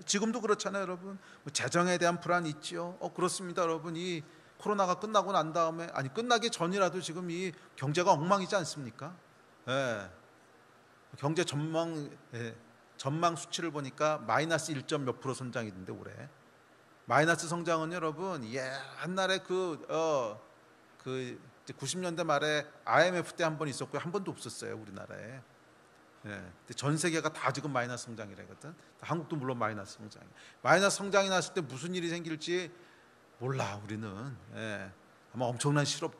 지금도 그렇잖아요, 여러분. 재정에 대한 불안이 있지요. 그렇습니다, 여러분. 이 코로나가 끝나고 난 다음에, 끝나기 전이라도 지금 이 경제가 엉망이지 않습니까? 예. 경제 전망 수치를 보니까 마이너스 1점 몇 프로 성장이던데 올해. 마이너스 성장은 여러분 옛날에 그 90년대 말에 IMF 때 한 번 있었고요, 한 번도 없었어요 우리나라에. 전 세계가 다 지금 마이너스 성장이라거든. 한국도 물론 마이너스 성장. 마이너스 성장이 났을 때 무슨 일이 생길지 몰라 우리는. 아마 엄청난 실업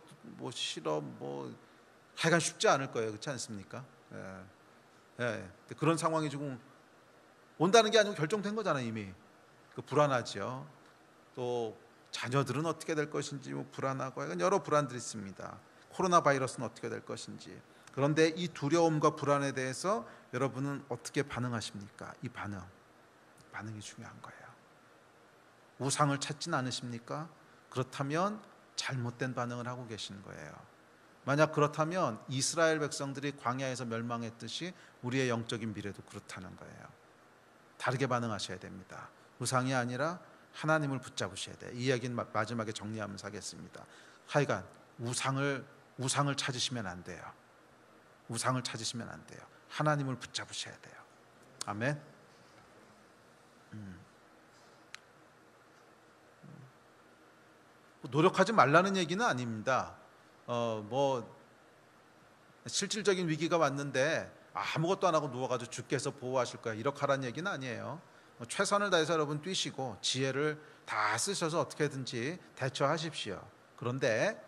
하여간 쉽지 않을 거예요. 그렇지 않습니까? 그런 상황이 지금 온다는 게 아니고 결정된 거잖아요 이미. 불안하죠. 또 자녀들은 어떻게 될 것인지 불안하고, 여러 불안들이 있습니다. 코로나 바이러스는 어떻게 될 것인지. 그런데 이 두려움과 불안에 대해서 여러분은 어떻게 반응하십니까? 이 반응이 중요한 거예요. 우상을 찾진 않으십니까? 그렇다면 잘못된 반응을 하고 계신 거예요. 만약 그렇다면 이스라엘 백성들이 광야에서 멸망했듯이 우리의 영적인 미래도 그렇다는 거예요. 다르게 반응하셔야 됩니다. 우상이 아니라 하나님을 붙잡으셔야 돼요. 이 이야기는 마지막에 정리하면서 하겠습니다. 하여간 우상을 찾으시면 안 돼요. 우상을 찾으시면 안 돼요. 하나님을 붙잡으셔야 돼요. 아멘. 노력하지 말라는 얘기는 아닙니다. 실질적인 위기가 왔는데 아무것도 안 하고 누워가지고 주께서 보호하실 거야 이렇게 하라는 얘기는 아니에요. 최선을 다해서 여러분 뛰시고 지혜를 다 쓰셔서 어떻게든지 대처하십시오. 그런데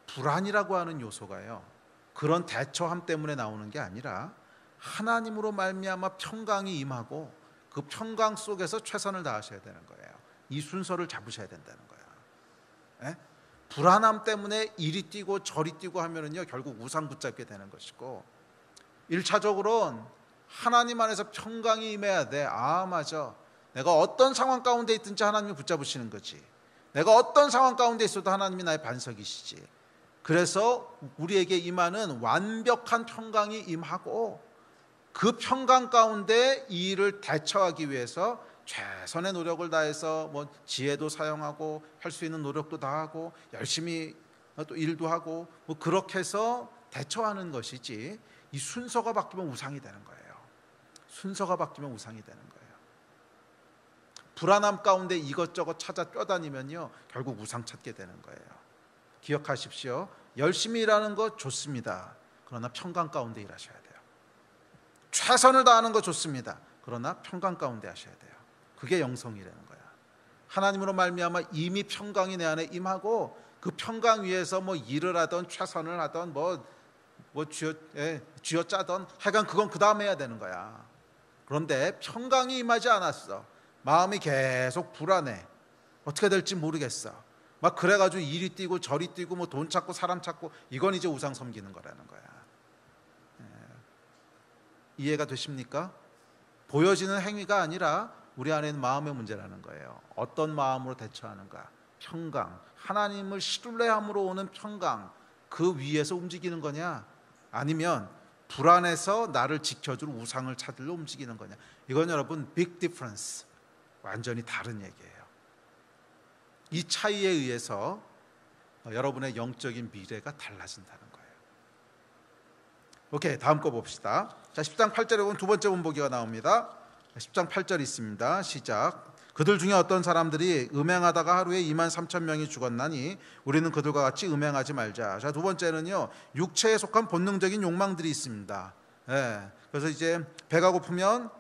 불안이라고 하는 요소가요, 그런 대처함 때문에 나오는 게 아니라 하나님으로 말미암아 평강이 임하고 그 평강 속에서 최선을 다하셔야 되는 거예요. 이 순서를 잡으셔야 된다는 거예요. 불안함 때문에 이리 뛰고 저리 뛰고 하면은요 결국 우상 붙잡게 되는 것이고, 1차적으로는 하나님 안에서 평강이 임해야 돼. 맞아. 내가 어떤 상황 가운데 있든지 하나님이 붙잡으시는 거지. 내가 어떤 상황 가운데 있어도 하나님이 나의 반석이시지. 그래서 우리에게 임하는 완벽한 평강이 임하고, 그 평강 가운데 이 일을 대처하기 위해서 최선의 노력을 다해서 지혜도 사용하고 할 수 있는 노력도 다하고 열심히 또 일도 하고 그렇게 해서 대처하는 것이지, 이 순서가 바뀌면 우상이 되는 거예요. 순서가 바뀌면 우상이 되는 거예요. 불안함 가운데 이것저것 찾아 뛰어다니면요 결국 우상 찾게 되는 거예요. 기억하십시오. 열심히 일하는 거 좋습니다. 그러나 평강 가운데 일하셔야 돼요. 최선을 다하는 거 좋습니다. 그러나 평강 가운데 하셔야 돼요. 그게 영성이라는 거야. 하나님으로 말미암아 이미 평강이 내 안에 임하고, 그 평강 위에서 일을 하던 최선을 하던 쥐어짜던 하여간 그건 그 다음에 해야 되는 거야. 그런데 평강이 임하지 않았어. 마음이 계속 불안해. 어떻게 될지 모르겠어. 그래가지고 이리 뛰고 저리 뛰고 돈 찾고 사람 찾고, 이건 이제 우상 섬기는 거라는 거야. 이해가 되십니까? 보여지는 행위가 아니라 우리 안에 있는 마음의 문제라는 거예요. 어떤 마음으로 대처하는가. 평강, 하나님을 신뢰함으로 오는 평강, 그 위에서 움직이는 거냐? 아니면 불안해서 나를 지켜줄 우상을 찾으려 움직이는 거냐? 이건 여러분 big difference, 완전히 다른 얘기예요. 이 차이에 의해서 여러분의 영적인 미래가 달라진다는 거예요. 오케이, 다음 거 봅시다. 자, 10장 8절에 보면 두 번째 문보기가 나옵니다. 10장 8절 있습니다. 시작. 그들 중에 어떤 사람들이 음행하다가 하루에 23,000명이 죽었나니 우리는 그들과 같이 음행하지 말자. 자, 두 번째는요, 육체에 속한 본능적인 욕망들이 있습니다. 예, 그래서 이제 배가 고프면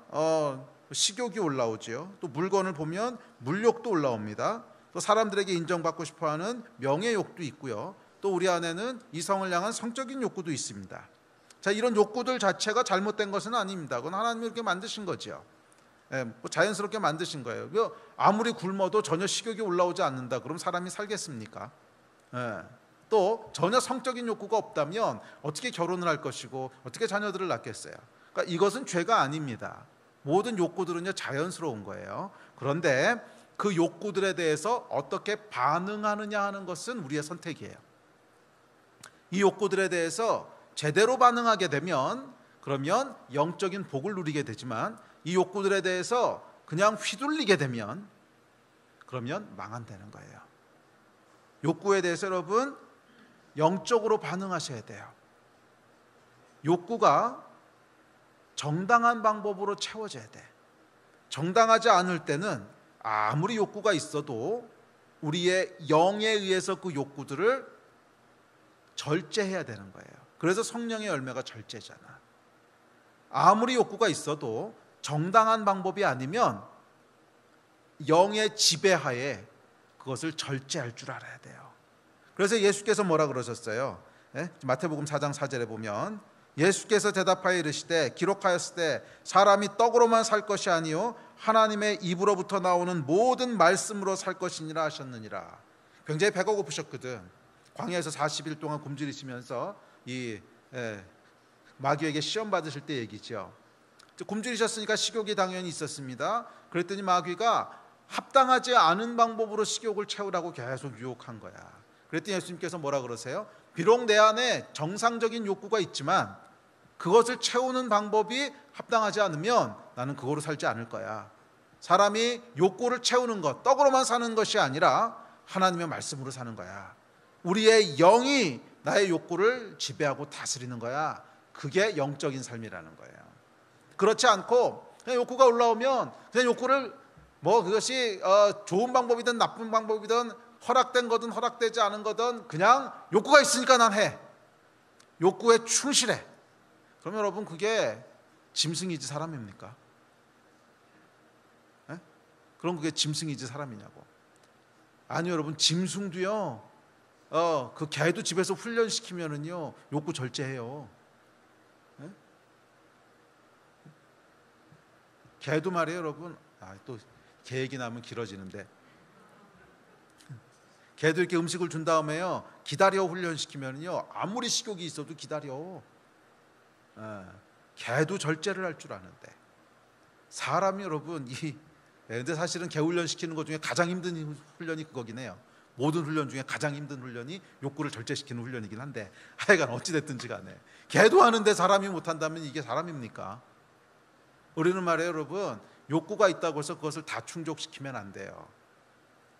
식욕이 올라오죠. 또 물건을 보면 물욕도 올라옵니다. 또 사람들에게 인정받고 싶어하는 명예욕도 있고요. 또 우리 안에는 이성을 향한 성적인 욕구도 있습니다. 자, 이런 욕구들 자체가 잘못된 것은 아닙니다. 그건 하나님이 이렇게 만드신 거죠. 예, 뭐 자연스럽게 만드신 거예요. 아무리 굶어도 전혀 식욕이 올라오지 않는다. 그럼 사람이 살겠습니까? 예, 또 전혀 성적인 욕구가 없다면 어떻게 결혼을 할 것이고 어떻게 자녀들을 낳겠어요? 그러니까 이것은 죄가 아닙니다. 모든 욕구들은요 자연스러운 거예요. 그런데 그 욕구들에 대해서 어떻게 반응하느냐 하는 것은 우리의 선택이에요. 이 욕구들에 대해서 제대로 반응하게 되면 그러면 영적인 복을 누리게 되지만 이 욕구들에 대해서 그냥 휘둘리게 되면 그러면 망한다는 거예요. 욕구에 대해서 여러분 영적으로 반응하셔야 돼요. 욕구가 정당한 방법으로 채워져야 돼. 정당하지 않을 때는 아무리 욕구가 있어도 우리의 영에 의해서 그 욕구들을 절제해야 되는 거예요. 그래서 성령의 열매가 절제잖아. 아무리 욕구가 있어도 정당한 방법이 아니면 영의 지배하에 그것을 절제할 줄 알아야 돼요. 그래서 예수께서 뭐라 그러셨어요? 마태복음 4장 4절에 보면 예수께서 대답하여 이르시되 기록하였을 때 사람이 떡으로만 살 것이 아니요 하나님의 입으로부터 나오는 모든 말씀으로 살 것이니라 하셨느니라. 굉장히 배가 고프셨거든. 광야에서 40일 동안 굶주리시면서 이 마귀에게 시험 받으실 때 얘기죠. 굶주리셨으니까 식욕이 당연히 있었습니다. 그랬더니 마귀가 합당하지 않은 방법으로 식욕을 채우라고 계속 유혹한 거야. 그랬더니 예수님께서 뭐라 그러세요? 비록 내 안에 정상적인 욕구가 있지만 그것을 채우는 방법이 합당하지 않으면 나는 그거로 살지 않을 거야. 사람이 욕구를 채우는 것, 떡으로만 사는 것이 아니라 하나님의 말씀으로 사는 거야. 우리의 영이 나의 욕구를 지배하고 다스리는 거야. 그게 영적인 삶이라는 거예요. 그렇지 않고 그냥 욕구가 올라오면 그냥 욕구를 그것이 좋은 방법이든 나쁜 방법이든 허락된 거든 허락되지 않은 거든 그냥 욕구가 있으니까 난 해. 욕구에 충실해. 그러면 여러분 그게 짐승이지 사람입니까? 네? 그럼 그게 짐승이지 사람이냐고. 아니 여러분 짐승도요. 그 개도 집에서 훈련시키면은요 욕구 절제해요. 네? 개도 말이에요 여러분. 또 개 얘기 나면 길어지는데 개도 이렇게 음식을 준 다음에요 기다려 훈련시키면요 아무리 식욕이 있어도 기다려. 개도 절제를 할 줄 아는데 사람이 여러분 근데 사실은 개 훈련시키는 것 중에 가장 힘든 훈련이 그거긴 해요. 모든 훈련 중에 가장 힘든 훈련이 욕구를 절제시키는 훈련이긴 한데 하여간 어찌됐든지 간에 개도 하는데 사람이 못한다면 이게 사람입니까? 우리는 말이에요 여러분 욕구가 있다고 해서 그것을 다 충족시키면 안 돼요.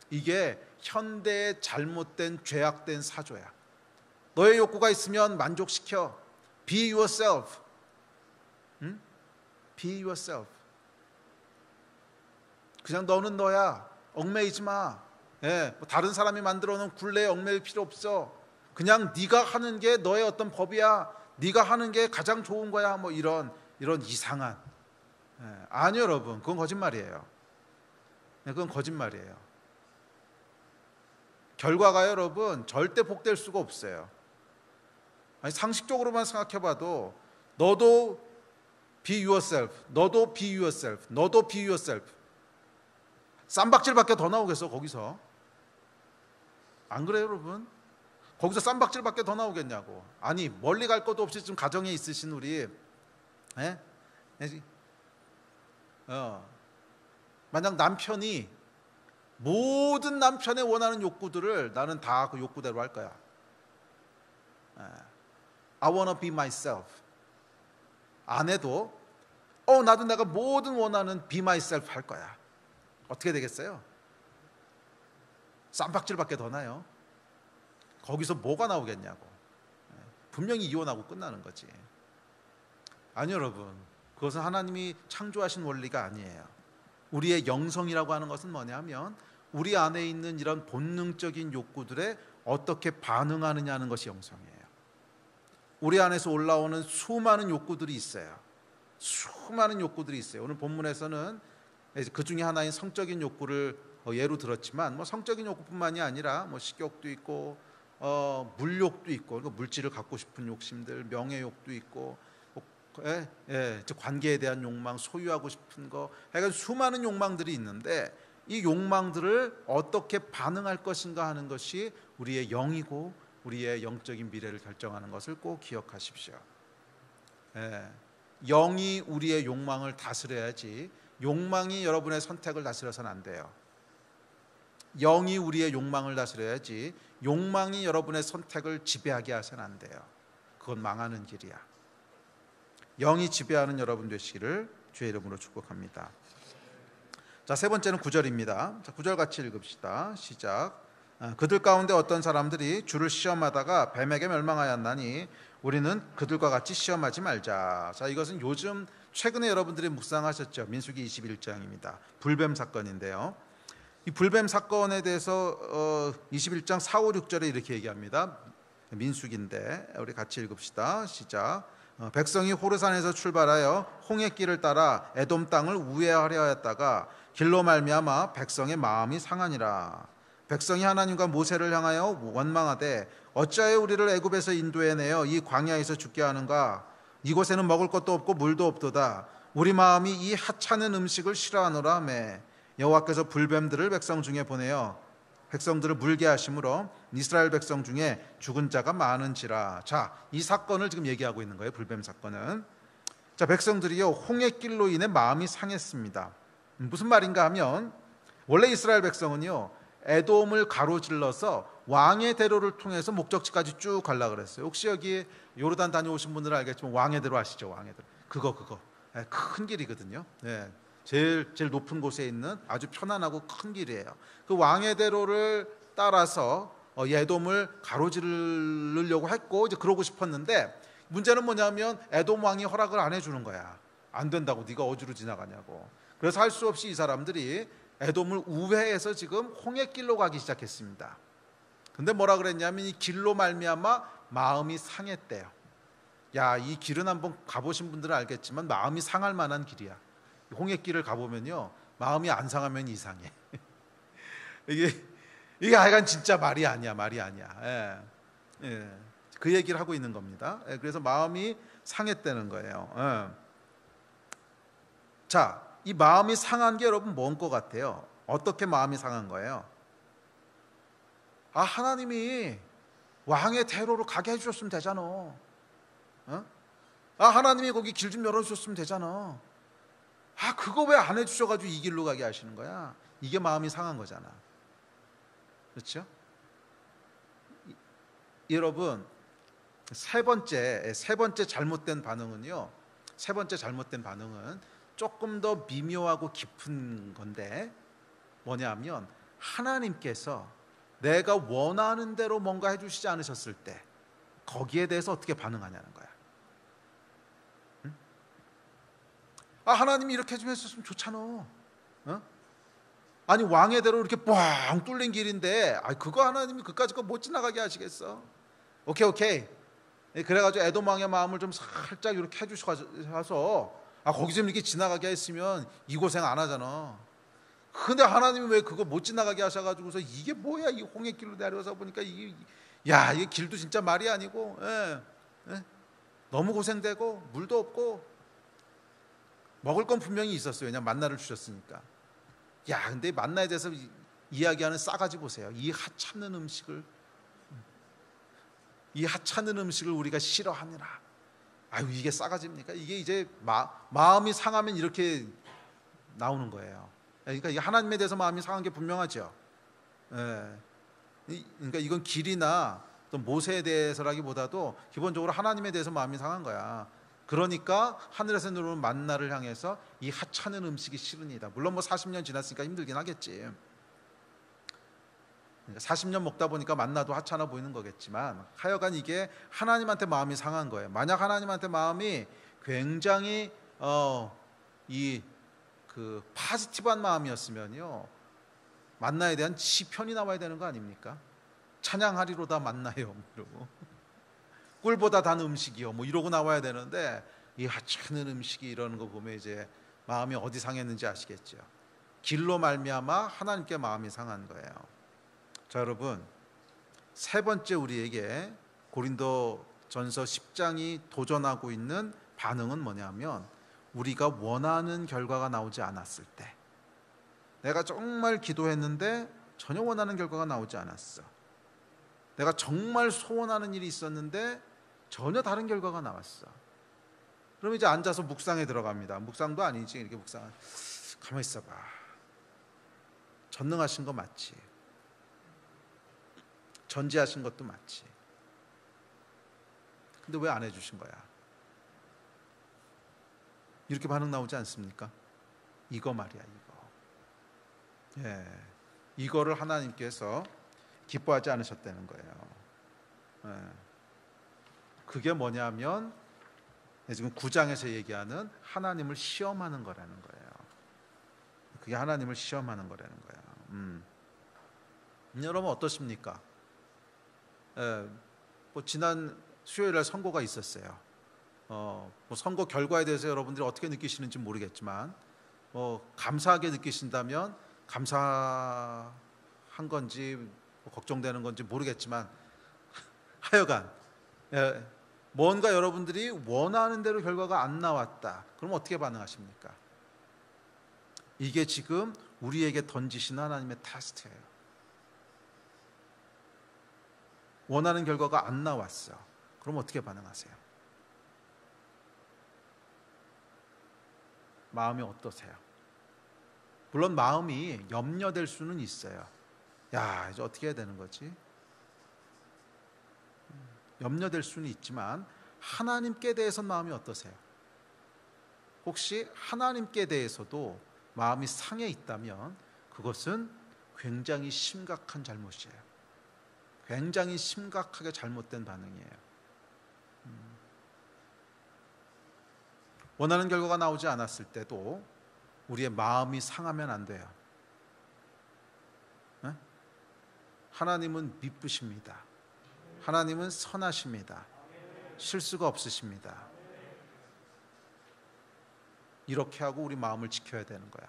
이게 현대의 잘못된 죄악된 사조야. 너의 욕구가 있으면 만족시켜. Be yourself. Be yourself. 그냥 너는 너야. 얽매이지 마. 다른 사람이 만들어 놓은 굴레에 얽매일 필요 없어. 그냥 네가 하는 게 너의 어떤 법이야. 네가 하는 게 가장 좋은 거야. 이런 이상한. 아니요 여러분. 그건 거짓말이에요. 그건 거짓말이에요. 결과가 여러분 절대 복될 수가 없어요. 상식적으로만 생각해봐도 너도 be yourself, 너도 be yourself, 너도 be yourself. 쌈박질밖에 더 나오겠어 거기서? 안 그래요 여러분? 거기서 쌈박질밖에 더 나오겠냐고. 아니 멀리 갈 것도 없이 지금 가정에 있으신 우리 만약 남편이 모든 남편의 원하는 욕구들을 나는 다 그 욕구대로 할 거야. I wanna be myself. 아내도 나도 내가 모든 원하는 be myself 할 거야. 어떻게 되겠어요? 쌈박질밖에 더 나요. 거기서 뭐가 나오겠냐고. 분명히 이혼하고 끝나는 거지. 아니요, 여러분. 그것은 하나님이 창조하신 원리가 아니에요. 우리의 영성이라고 하는 것은 뭐냐면 우리 안에 있는 이런 본능적인 욕구들에 어떻게 반응하느냐는 것이 영성이에요. 우리 안에서 올라오는 수많은 욕구들이 있어요. 수많은 욕구들이 있어요. 오늘 본문에서는 그 중에 하나인 성적인 욕구를 예로 들었지만 성적인 욕구뿐만이 아니라 식욕도 있고 물욕도 있고 물질을 갖고 싶은 욕심들, 명예욕도 있고 관계에 대한 욕망, 소유하고 싶은 거, 하여간 수많은 욕망들이 있는데 이 욕망들을 어떻게 반응할 것인가 하는 것이 우리의 영이고 우리의 영적인 미래를 결정하는 것을 꼭 기억하십시오. 영이 우리의 욕망을 다스려야지 욕망이 여러분의 선택을 다스려서는 안 돼요. 영이 우리의 욕망을 다스려야지 욕망이 여러분의 선택을 지배하게 해서는 안 돼요. 그건 망하는 길이야. 영이 지배하는 여러분 되시기를 주의 이름으로 축복합니다. 자, 세 번째는 9절입니다. 자, 9절 같이 읽읍시다. 시작. 그들 가운데 어떤 사람들이 주를 시험하다가 뱀에게 멸망하였나니 우리는 그들과 같이 시험하지 말자. 자, 이것은 요즘 최근에 여러분들이 묵상하셨죠. 민수기 21장입니다. 불뱀 사건인데요. 이 불뱀 사건에 대해서 21장 4, 5, 6절에 이렇게 얘기합니다. 민수기인데 우리 같이 읽읍시다. 시작. 백성이 호르산에서 출발하여 홍해 길을 따라 에돔 땅을 우회하려 하였다가 길로 말미암아 백성의 마음이 상하니라. 백성이 하나님과 모세를 향하여 원망하되 어찌하여 우리를 애굽에서 인도해내어 이 광야에서 죽게 하는가? 이곳에는 먹을 것도 없고 물도 없도다. 우리 마음이 이 하찮은 음식을 싫어하노라 하매 여호와께서 불뱀들을 백성 중에 보내어 백성들을 물게 하심으로 이스라엘 백성 중에 죽은 자가 많은지라. 자, 이 사건을 지금 얘기하고 있는 거예요. 불뱀 사건은. 자, 백성들이요 홍해길로 인해 마음이 상했습니다. 무슨 말인가 하면 원래 이스라엘 백성은요 에돔을 가로질러서 왕의 대로를 통해서 목적지까지 쭉 가려고 그랬어요. 혹시 여기 요르단 다녀오신 분들은 알겠지만 왕의 대로 아시죠? 왕의 대로. 그거 큰 길이거든요. 제일 높은 곳에 있는 아주 편안하고 큰 길이에요. 그 왕의 대로를 따라서 에돔을 가로지르려고 했고 이제 그러고 싶었는데 문제는 뭐냐면 에돔 왕이 허락을 안 해주는 거야. 안 된다고, 네가 어디로 지나가냐고. 그래서 할 수 없이 이 사람들이 에돔을 우회해서 지금 홍해길로 가기 시작했습니다. 근데 뭐라 그랬냐면 이 길로 말미암아 마음이 상했대요. 야, 이 길은 한번 가보신 분들은 알겠지만 마음이 상할 만한 길이야. 홍해길을 가보면요 마음이 안 상하면 이상해. 이게 하여간 진짜 말이 아니야. 그 얘기를 하고 있는 겁니다. 그래서 마음이 상했다는 거예요. 자, 이 마음이 상한 게 여러분 뭔 것 같아요? 어떻게 마음이 상한 거예요? 하나님이 왕의 대로로 가게 해주셨으면 되잖아. 하나님이 거기 길 좀 열어주셨으면 되잖아. 그거 왜 안 해주셔가지고 이 길로 가게 하시는 거야? 이게 마음이 상한 거잖아. 그렇죠? 여러분, 세 번째 잘못된 반응은요. 세 번째 잘못된 반응은 조금 더 미묘하고 깊은 건데 뭐냐면 하나님께서 내가 원하는 대로 뭔가 해주시지 않으셨을 때 거기에 대해서 어떻게 반응하냐는 거야. 하나님이 이렇게 좀 했었으면 좋잖아. 아니 왕의 대로 이렇게 뻥 뚫린 길인데 그거 하나님이 그까짓 거 못 지나가게 하시겠어? 오케이. 그래가지고 에돔 왕의 마음을 좀 살짝 이렇게 해주셔서 거기 좀 이렇게 지나가게 했으면 이 고생 안 하잖아. 근데 하나님이 왜 그거 못 지나가게 하셔가지고서 이게 뭐야? 이 홍해길로 내려서 보니까 이게 길도 진짜 말이 아니고 너무 고생되고 물도 없고 먹을 건 분명히 있었어요. 왜냐면 만나를 주셨으니까. 근데 만나에 대해서 이야기하는 싸가지 보세요. 이 하찮은 음식을 우리가 싫어하느라. 이게 싸가지입니까? 이게 이제 마음이 상하면 이렇게 나오는 거예요. 그러니까 이 하나님에 대해서 마음이 상한 게 분명하죠. 예. 그러니까 이건 길이나 또 모세에 대해서라기보다도 기본적으로 하나님에 대해서 마음이 상한 거야. 그러니까 하늘에서 내려오는 만나를 향해서 이 하찮은 음식이 싫으니다. 물론 뭐 40년 지났으니까 힘들긴 하겠지. 40년 먹다 보니까 만나도 하찮아 보이는 거겠지만 하여간 이게 하나님한테 마음이 상한 거예요. 만약 하나님한테 마음이 굉장히 이 그 파지티브한 마음이었으면요, 만나에 대한 시편이 나와야 되는 거 아닙니까? 찬양하리로다 만나요 이러고, 꿀보다 단 음식이요 뭐 이러고 나와야 되는데, 이 하찮은 음식이 이러는 거 보면 이제 마음이 어디 상했는지 아시겠죠. 길로 말미암아 하나님께 마음이 상한 거예요. 자, 여러분, 세 번째 우리에게 고린도전서 10장이 도전하고 있는 반응은 뭐냐면, 우리가 원하는 결과가 나오지 않았을 때, 내가 정말 기도했는데 전혀 원하는 결과가 나오지 않았어. 내가 정말 소원하는 일이 있었는데 전혀 다른 결과가 나왔어. 그럼 이제 앉아서 묵상에 들어갑니다. 묵상도 아니지, 이렇게 묵상. 가만히 있어봐. 전능하신 거 맞지? 전지하신 것도 맞지? 근데 왜 안 해주신 거야? 이렇게 반응 나오지 않습니까? 이거 말이야, 이거. 예, 이거를 하나님께서 기뻐하지 않으셨다는 거예요. 예. 그게 뭐냐면 지금 9장에서 얘기하는 하나님을 시험하는 거라는 거예요. 그게 하나님을 시험하는 거라는 거예요. 여러분 어떠십니까? 예, 뭐 지난 수요일에 선거가 있었어요. 뭐 선거 결과에 대해서 여러분들이 어떻게 느끼시는지 모르겠지만, 뭐 감사하게 느끼신다면 감사한 건지 뭐 걱정되는 건지 모르겠지만 하여간 뭔가 여러분들이 원하는 대로 결과가 안 나왔다. 그럼 어떻게 반응하십니까? 이게 지금 우리에게 던지신 하나님의 테스트예요. 원하는 결과가 안 나왔어. 그럼 어떻게 반응하세요? 마음이 어떠세요? 물론 마음이 염려될 수는 있어요. 야, 이제 어떻게 해야 되는 거지? 염려될 수는 있지만 하나님께 대해서 마음이 어떠세요? 혹시 하나님께 대해서도 마음이 상해 있다면 그것은 굉장히 심각한 잘못이에요. 굉장히 심각하게 잘못된 반응이에요. 원하는 결과가 나오지 않았을 때도 우리의 마음이 상하면 안 돼요. 네? 하나님은 미쁘십니다. 하나님은 선하십니다. 실수가 없으십니다. 이렇게 하고 우리 마음을 지켜야 되는 거야.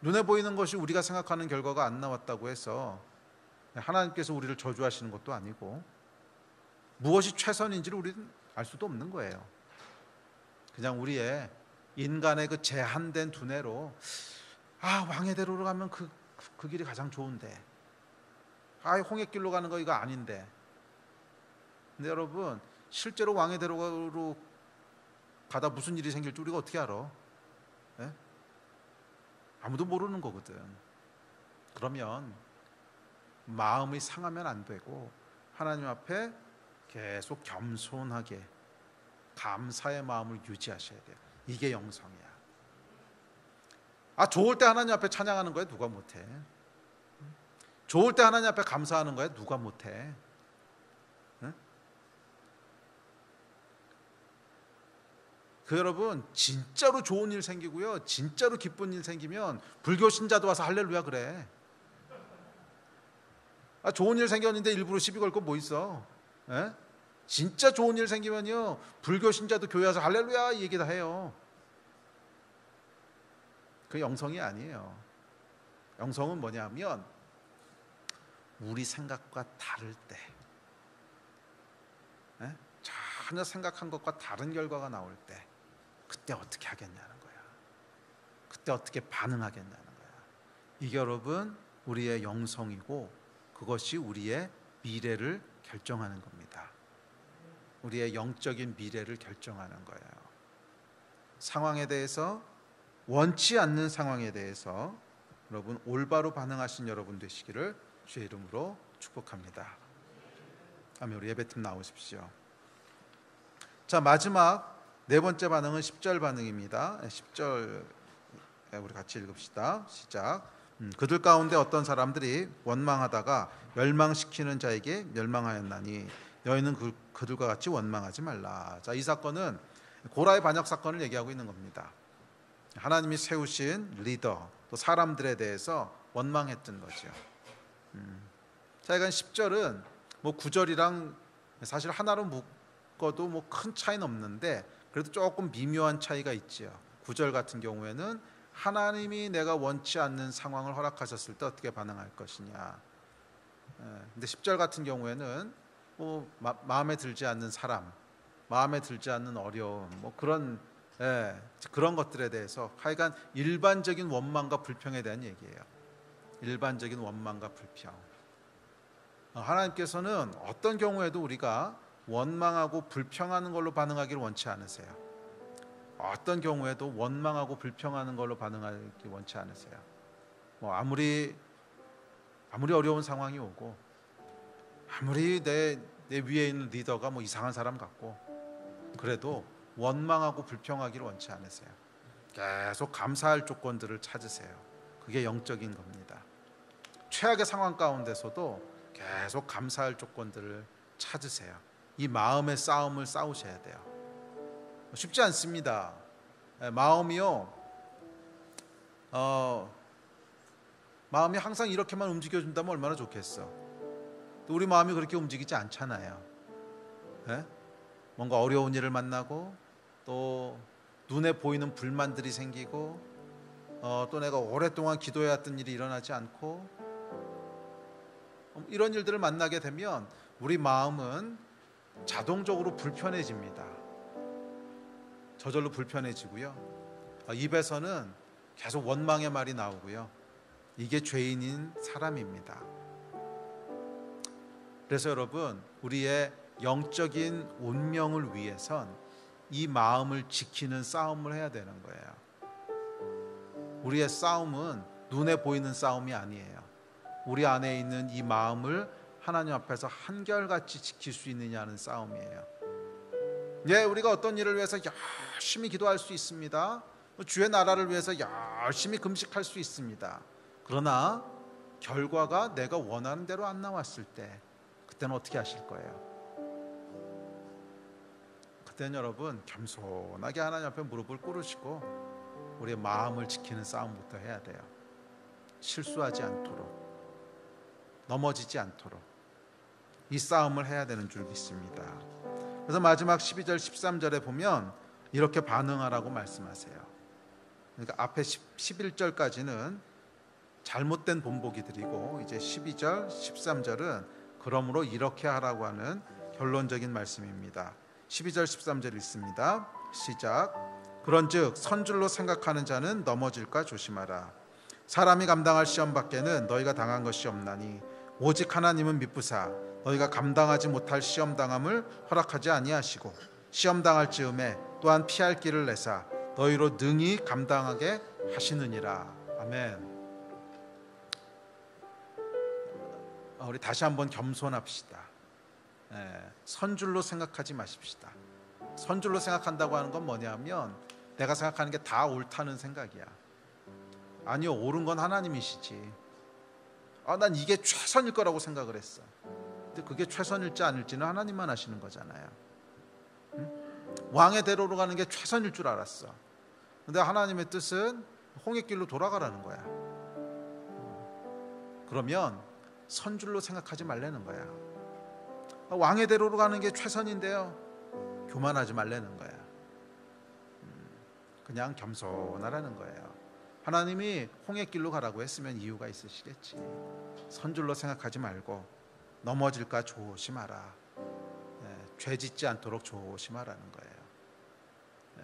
눈에 보이는 것이 우리가 생각하는 결과가 안 나왔다고 해서 하나님께서 우리를 저주하시는 것도 아니고, 무엇이 최선인지를 우리는 알 수도 없는 거예요. 그냥 우리의 인간의 그 제한된 두뇌로, 왕의 대로로 가면 그 길이 가장 좋은데, 홍해길로 가는 거 이거 아닌데. 근데 여러분, 실제로 왕의 대로로 가다 무슨 일이 생길지 우리가 어떻게 알아? 네? 아무도 모르는 거거든. 그러면 마음이 상하면 안 되고 하나님 앞에 계속 겸손하게 감사의 마음을 유지하셔야 돼요. 이게 영성이야. 좋을 때 하나님 앞에 찬양하는 거야 누가 못해? 좋을 때 하나님 앞에 감사하는 거야 누가 못해? 응? 여러분, 진짜로 좋은 일 생기고요, 진짜로 기쁜 일 생기면 불교 신자도 와서 할렐루야 그래. 좋은 일 생겼는데 일부러 시비 걸 거 뭐 있어? 에? 진짜 좋은 일 생기면요, 불교 신자도 교회 와서 할렐루야 이 얘기 다 해요. 그 영성이 아니에요. 영성은 뭐냐면 우리 생각과 다를 때, 전혀 생각한 것과 다른 결과가 나올 때, 그때 어떻게 하겠냐는 거야. 그때 어떻게 반응하겠냐는 거야. 이게 여러분 우리의 영성이고, 그것이 우리의 미래를 결정하는 겁니다. 우리의 영적인 미래를 결정하는 거예요. 상황에 대해서, 원치 않는 상황에 대해서 여러분 올바로 반응하신 여러분 되시기를 주의 이름으로 축복합니다. 아멘. 우리 예배팀 나오십시오. 자, 마지막 네 번째 반응은 10절 반응입니다. 10절 우리 같이 읽읍시다. 시작. 그들 가운데 어떤 사람들이 원망하다가 멸망시키는 자에게 멸망하였나니 너희는 그들과 같이 원망하지 말라. 자, 이 사건은 고라의 반역 사건을 얘기하고 있는 겁니다. 하나님이 세우신 리더, 또 사람들에 대해서 원망했던 거죠. 자, 이건 10절은 뭐 9절이랑 사실 하나로 묶어도 뭐 큰 차이는 없는데 그래도 조금 미묘한 차이가 있죠. 9절 같은 경우에는 하나님이 내가 원치 않는 상황을 허락하셨을 때 어떻게 반응할 것이냐. 근데 10절 같은 경우에는 뭐 마음에 들지 않는 사람, 마음에 들지 않는 어려움, 뭐 그런 것들에 대해서 하여간 일반적인 원망과 불평에 대한 얘기예요. 일반적인 원망과 불평. 하나님께서는 어떤 경우에도 우리가 원망하고 불평하는 걸로 반응하기를 원치 않으세요. 어떤 경우에도 원망하고 불평하는 걸로 반응하기 원치 않으세요. 뭐 아무리 어려운 상황이 오고, 아무리 내 위에 있는 리더가 뭐 이상한 사람 같고, 그래도 원망하고 불평하기를 원치 않으세요. 계속 감사할 조건들을 찾으세요. 그게 영적인 겁니다. 최악의 상황 가운데서도 계속 감사할 조건들을 찾으세요. 이 마음의 싸움을 싸우셔야 돼요. 쉽지 않습니다. 마음이요, 마음이 항상 이렇게만 움직여준다면 얼마나 좋겠어. 또 우리 마음이 그렇게 움직이지 않잖아요. 뭔가 어려운 일을 만나고, 또 눈에 보이는 불만들이 생기고, 또 내가 오랫동안 기도해왔던 일이 일어나지 않고, 이런 일들을 만나게 되면 우리 마음은 자동적으로 불편해집니다. 저절로 불편해지고요. 입에서는 계속 원망의 말이 나오고요. 이게 죄인인 사람입니다. 그래서 여러분, 우리의 영적인 운명을 위해선 이 마음을 지키는 싸움을 해야 되는 거예요. 우리의 싸움은 눈에 보이는 싸움이 아니에요. 우리 안에 있는 이 마음을 하나님 앞에서 한결같이 지킬 수 있느냐는 싸움이에요. 우리가 어떤 일을 위해서 열심히 기도할 수 있습니다. 주의 나라를 위해서 열심히 금식할 수 있습니다. 그러나 결과가 내가 원하는 대로 안 나왔을 때, 그때는 어떻게 하실 거예요? 그때는 여러분 겸손하게 하나님 앞에 무릎을 꿇으시고 우리의 마음을 지키는 싸움부터 해야 돼요. 실수하지 않도록, 넘어지지 않도록 이 싸움을 해야 되는 줄 믿습니다. 그래서 마지막 12절 13절에 보면 이렇게 반응하라고 말씀하세요. 그러니까 앞에 11절까지는 잘못된 본보기들이고, 이제 12절 13절은 그러므로 이렇게 하라고 하는 결론적인 말씀입니다. 12절 13절 읽습니다. 시작. 그런즉 선줄로 생각하는 자는 넘어질까 조심하라. 사람이 감당할 시험 밖에는 너희가 당한 것이 없나니 오직 하나님은 미쁘사 너희가 감당하지 못할 시험 당함을 허락하지 아니하시고 시험 당할 즈음에 또한 피할 길을 내사 너희로 능히 감당하게 하시느니라. 아멘. 우리 다시 한번 겸손합시다. 선줄로 생각하지 마십시다. 선줄로 생각한다고 하는 건 뭐냐면 내가 생각하는 게 다 옳다는 생각이야. 아니요, 옳은 건 하나님이시지. 난 이게 최선일 거라고 생각을 했어. 근데 그게 최선일지 아닐지는 하나님만 아시는 거잖아요. 왕의 대로로 가는 게 최선일 줄 알았어. 근데 하나님의 뜻은 홍해길로 돌아가라는 거야. 그러면 선줄로 생각하지 말라는 거야. 왕의 대로로 가는 게 최선인데요, 교만하지 말라는 거야. 그냥 겸손하라는 거예요. 하나님이 홍해길로 가라고 했으면 이유가 있으시겠지. 선줄로 생각하지 말고 넘어질까 조심하라. 죄 짓지 않도록 조심하라는 거예요.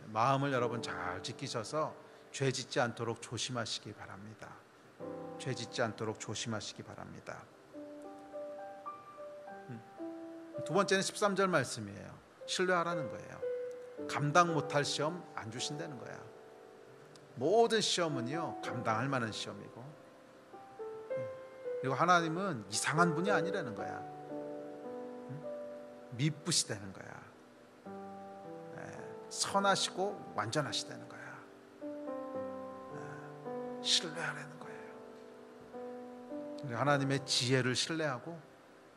마음을 여러분 잘 지키셔서 죄 짓지 않도록 조심하시기 바랍니다. 죄 짓지 않도록 조심하시기 바랍니다. 두 번째는 13절 말씀이에요. 신뢰하라는 거예요. 감당 못할 시험 안 주신다는 거야. 모든 시험은요 감당할 만한 시험이고, 그리고 하나님은 이상한 분이 아니라는 거야. 미쁘시다는 거야. 선하시고 완전하시다는 거야. 신뢰하라는 거예요. 하나님의 지혜를 신뢰하고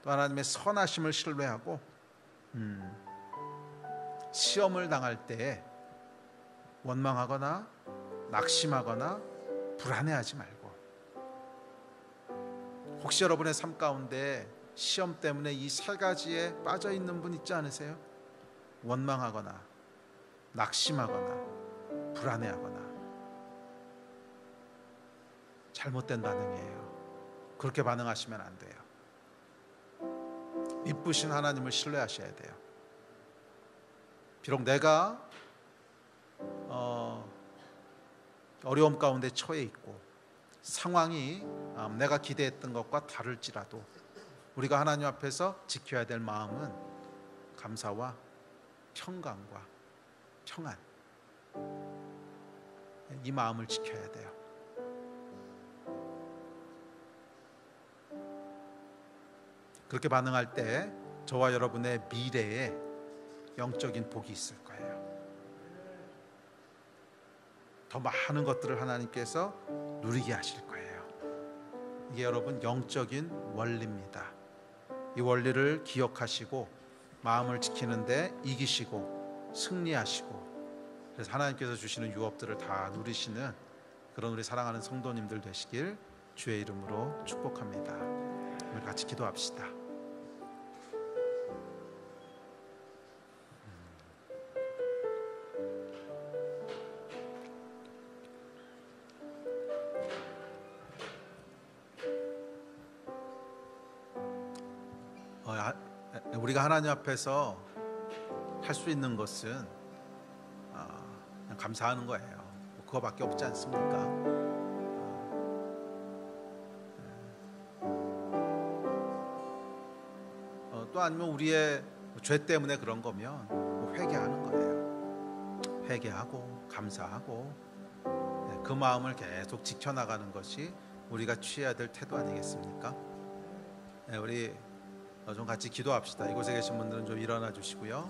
또 하나님의 선하심을 신뢰하고, 시험을 당할 때 원망하거나 낙심하거나 불안해하지 말고, 혹시 여러분의 삶 가운데 시험 때문에 이 세 가지에 빠져 있는 분 있지 않으세요? 원망하거나 낙심하거나 불안해하거나. 잘못된 반응이에요. 그렇게 반응하시면 안 돼요. 이쁘신 하나님을 신뢰하셔야 돼요. 비록 내가 어려움 가운데 처해 있고 상황이 내가 기대했던 것과 다를지라도 우리가 하나님 앞에서 지켜야 될 마음은 감사와 평강과 평안, 이 마음을 지켜야 돼요. 그렇게 반응할 때 저와 여러분의 미래에 영적인 복이 있을 거예요. 더 많은 것들을 하나님께서 누리게 하실 거예요. 이게 여러분 영적인 원리입니다. 이 원리를 기억하시고 마음을 지키는데 이기시고 승리하시고, 그래서 하나님께서 주시는 유업들을 다 누리시는 그런 우리 사랑하는 성도님들 되시길 주의 이름으로 축복합니다. 오늘 같이 기도합시다. 우리가 하나님 앞에서 할 수 있는 것은 그냥 감사하는 거예요. 그거밖에 없지 않습니까? 또 아니면 우리의 죄 때문에 그런 거면 회개하는 거예요. 회개하고 감사하고, 그 마음을 계속 지켜나가는 것이 우리가 취해야 될 태도 아니겠습니까? 우리 좀 같이 기도합시다. 이곳에 계신 분들은 좀 일어나 주시고요.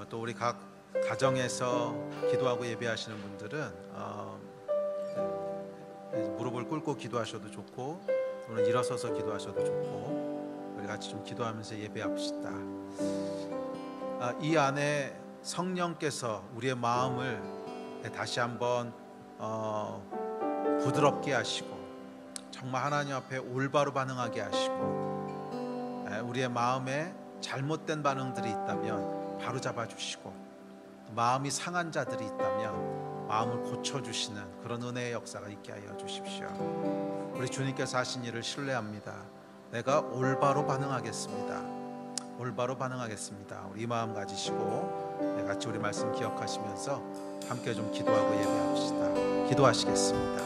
또 우리 각 가정에서 기도하고 예배하시는 분들은 무릎을 꿇고 기도하셔도 좋고 또는 일어서서 기도하셔도 좋고, 우리 같이 좀 기도하면서 예배합시다. 이 안에 성령께서 우리의 마음을 다시 한번 부드럽게 하시고 정말 하나님 앞에 올바로 반응하게 하시고, 우리의 마음에 잘못된 반응들이 있다면 바로 잡아주시고, 마음이 상한 자들이 있다면 마음을 고쳐주시는 그런 은혜의 역사가 있게 하여 주십시오. 우리 주님께서 하신 일을 신뢰합니다. 내가 올바로 반응하겠습니다. 올바로 반응하겠습니다. 우리 이 마음 가지시고 같이 우리 말씀 기억하시면서 함께 좀 기도하고 예배합시다. 기도하시겠습니다.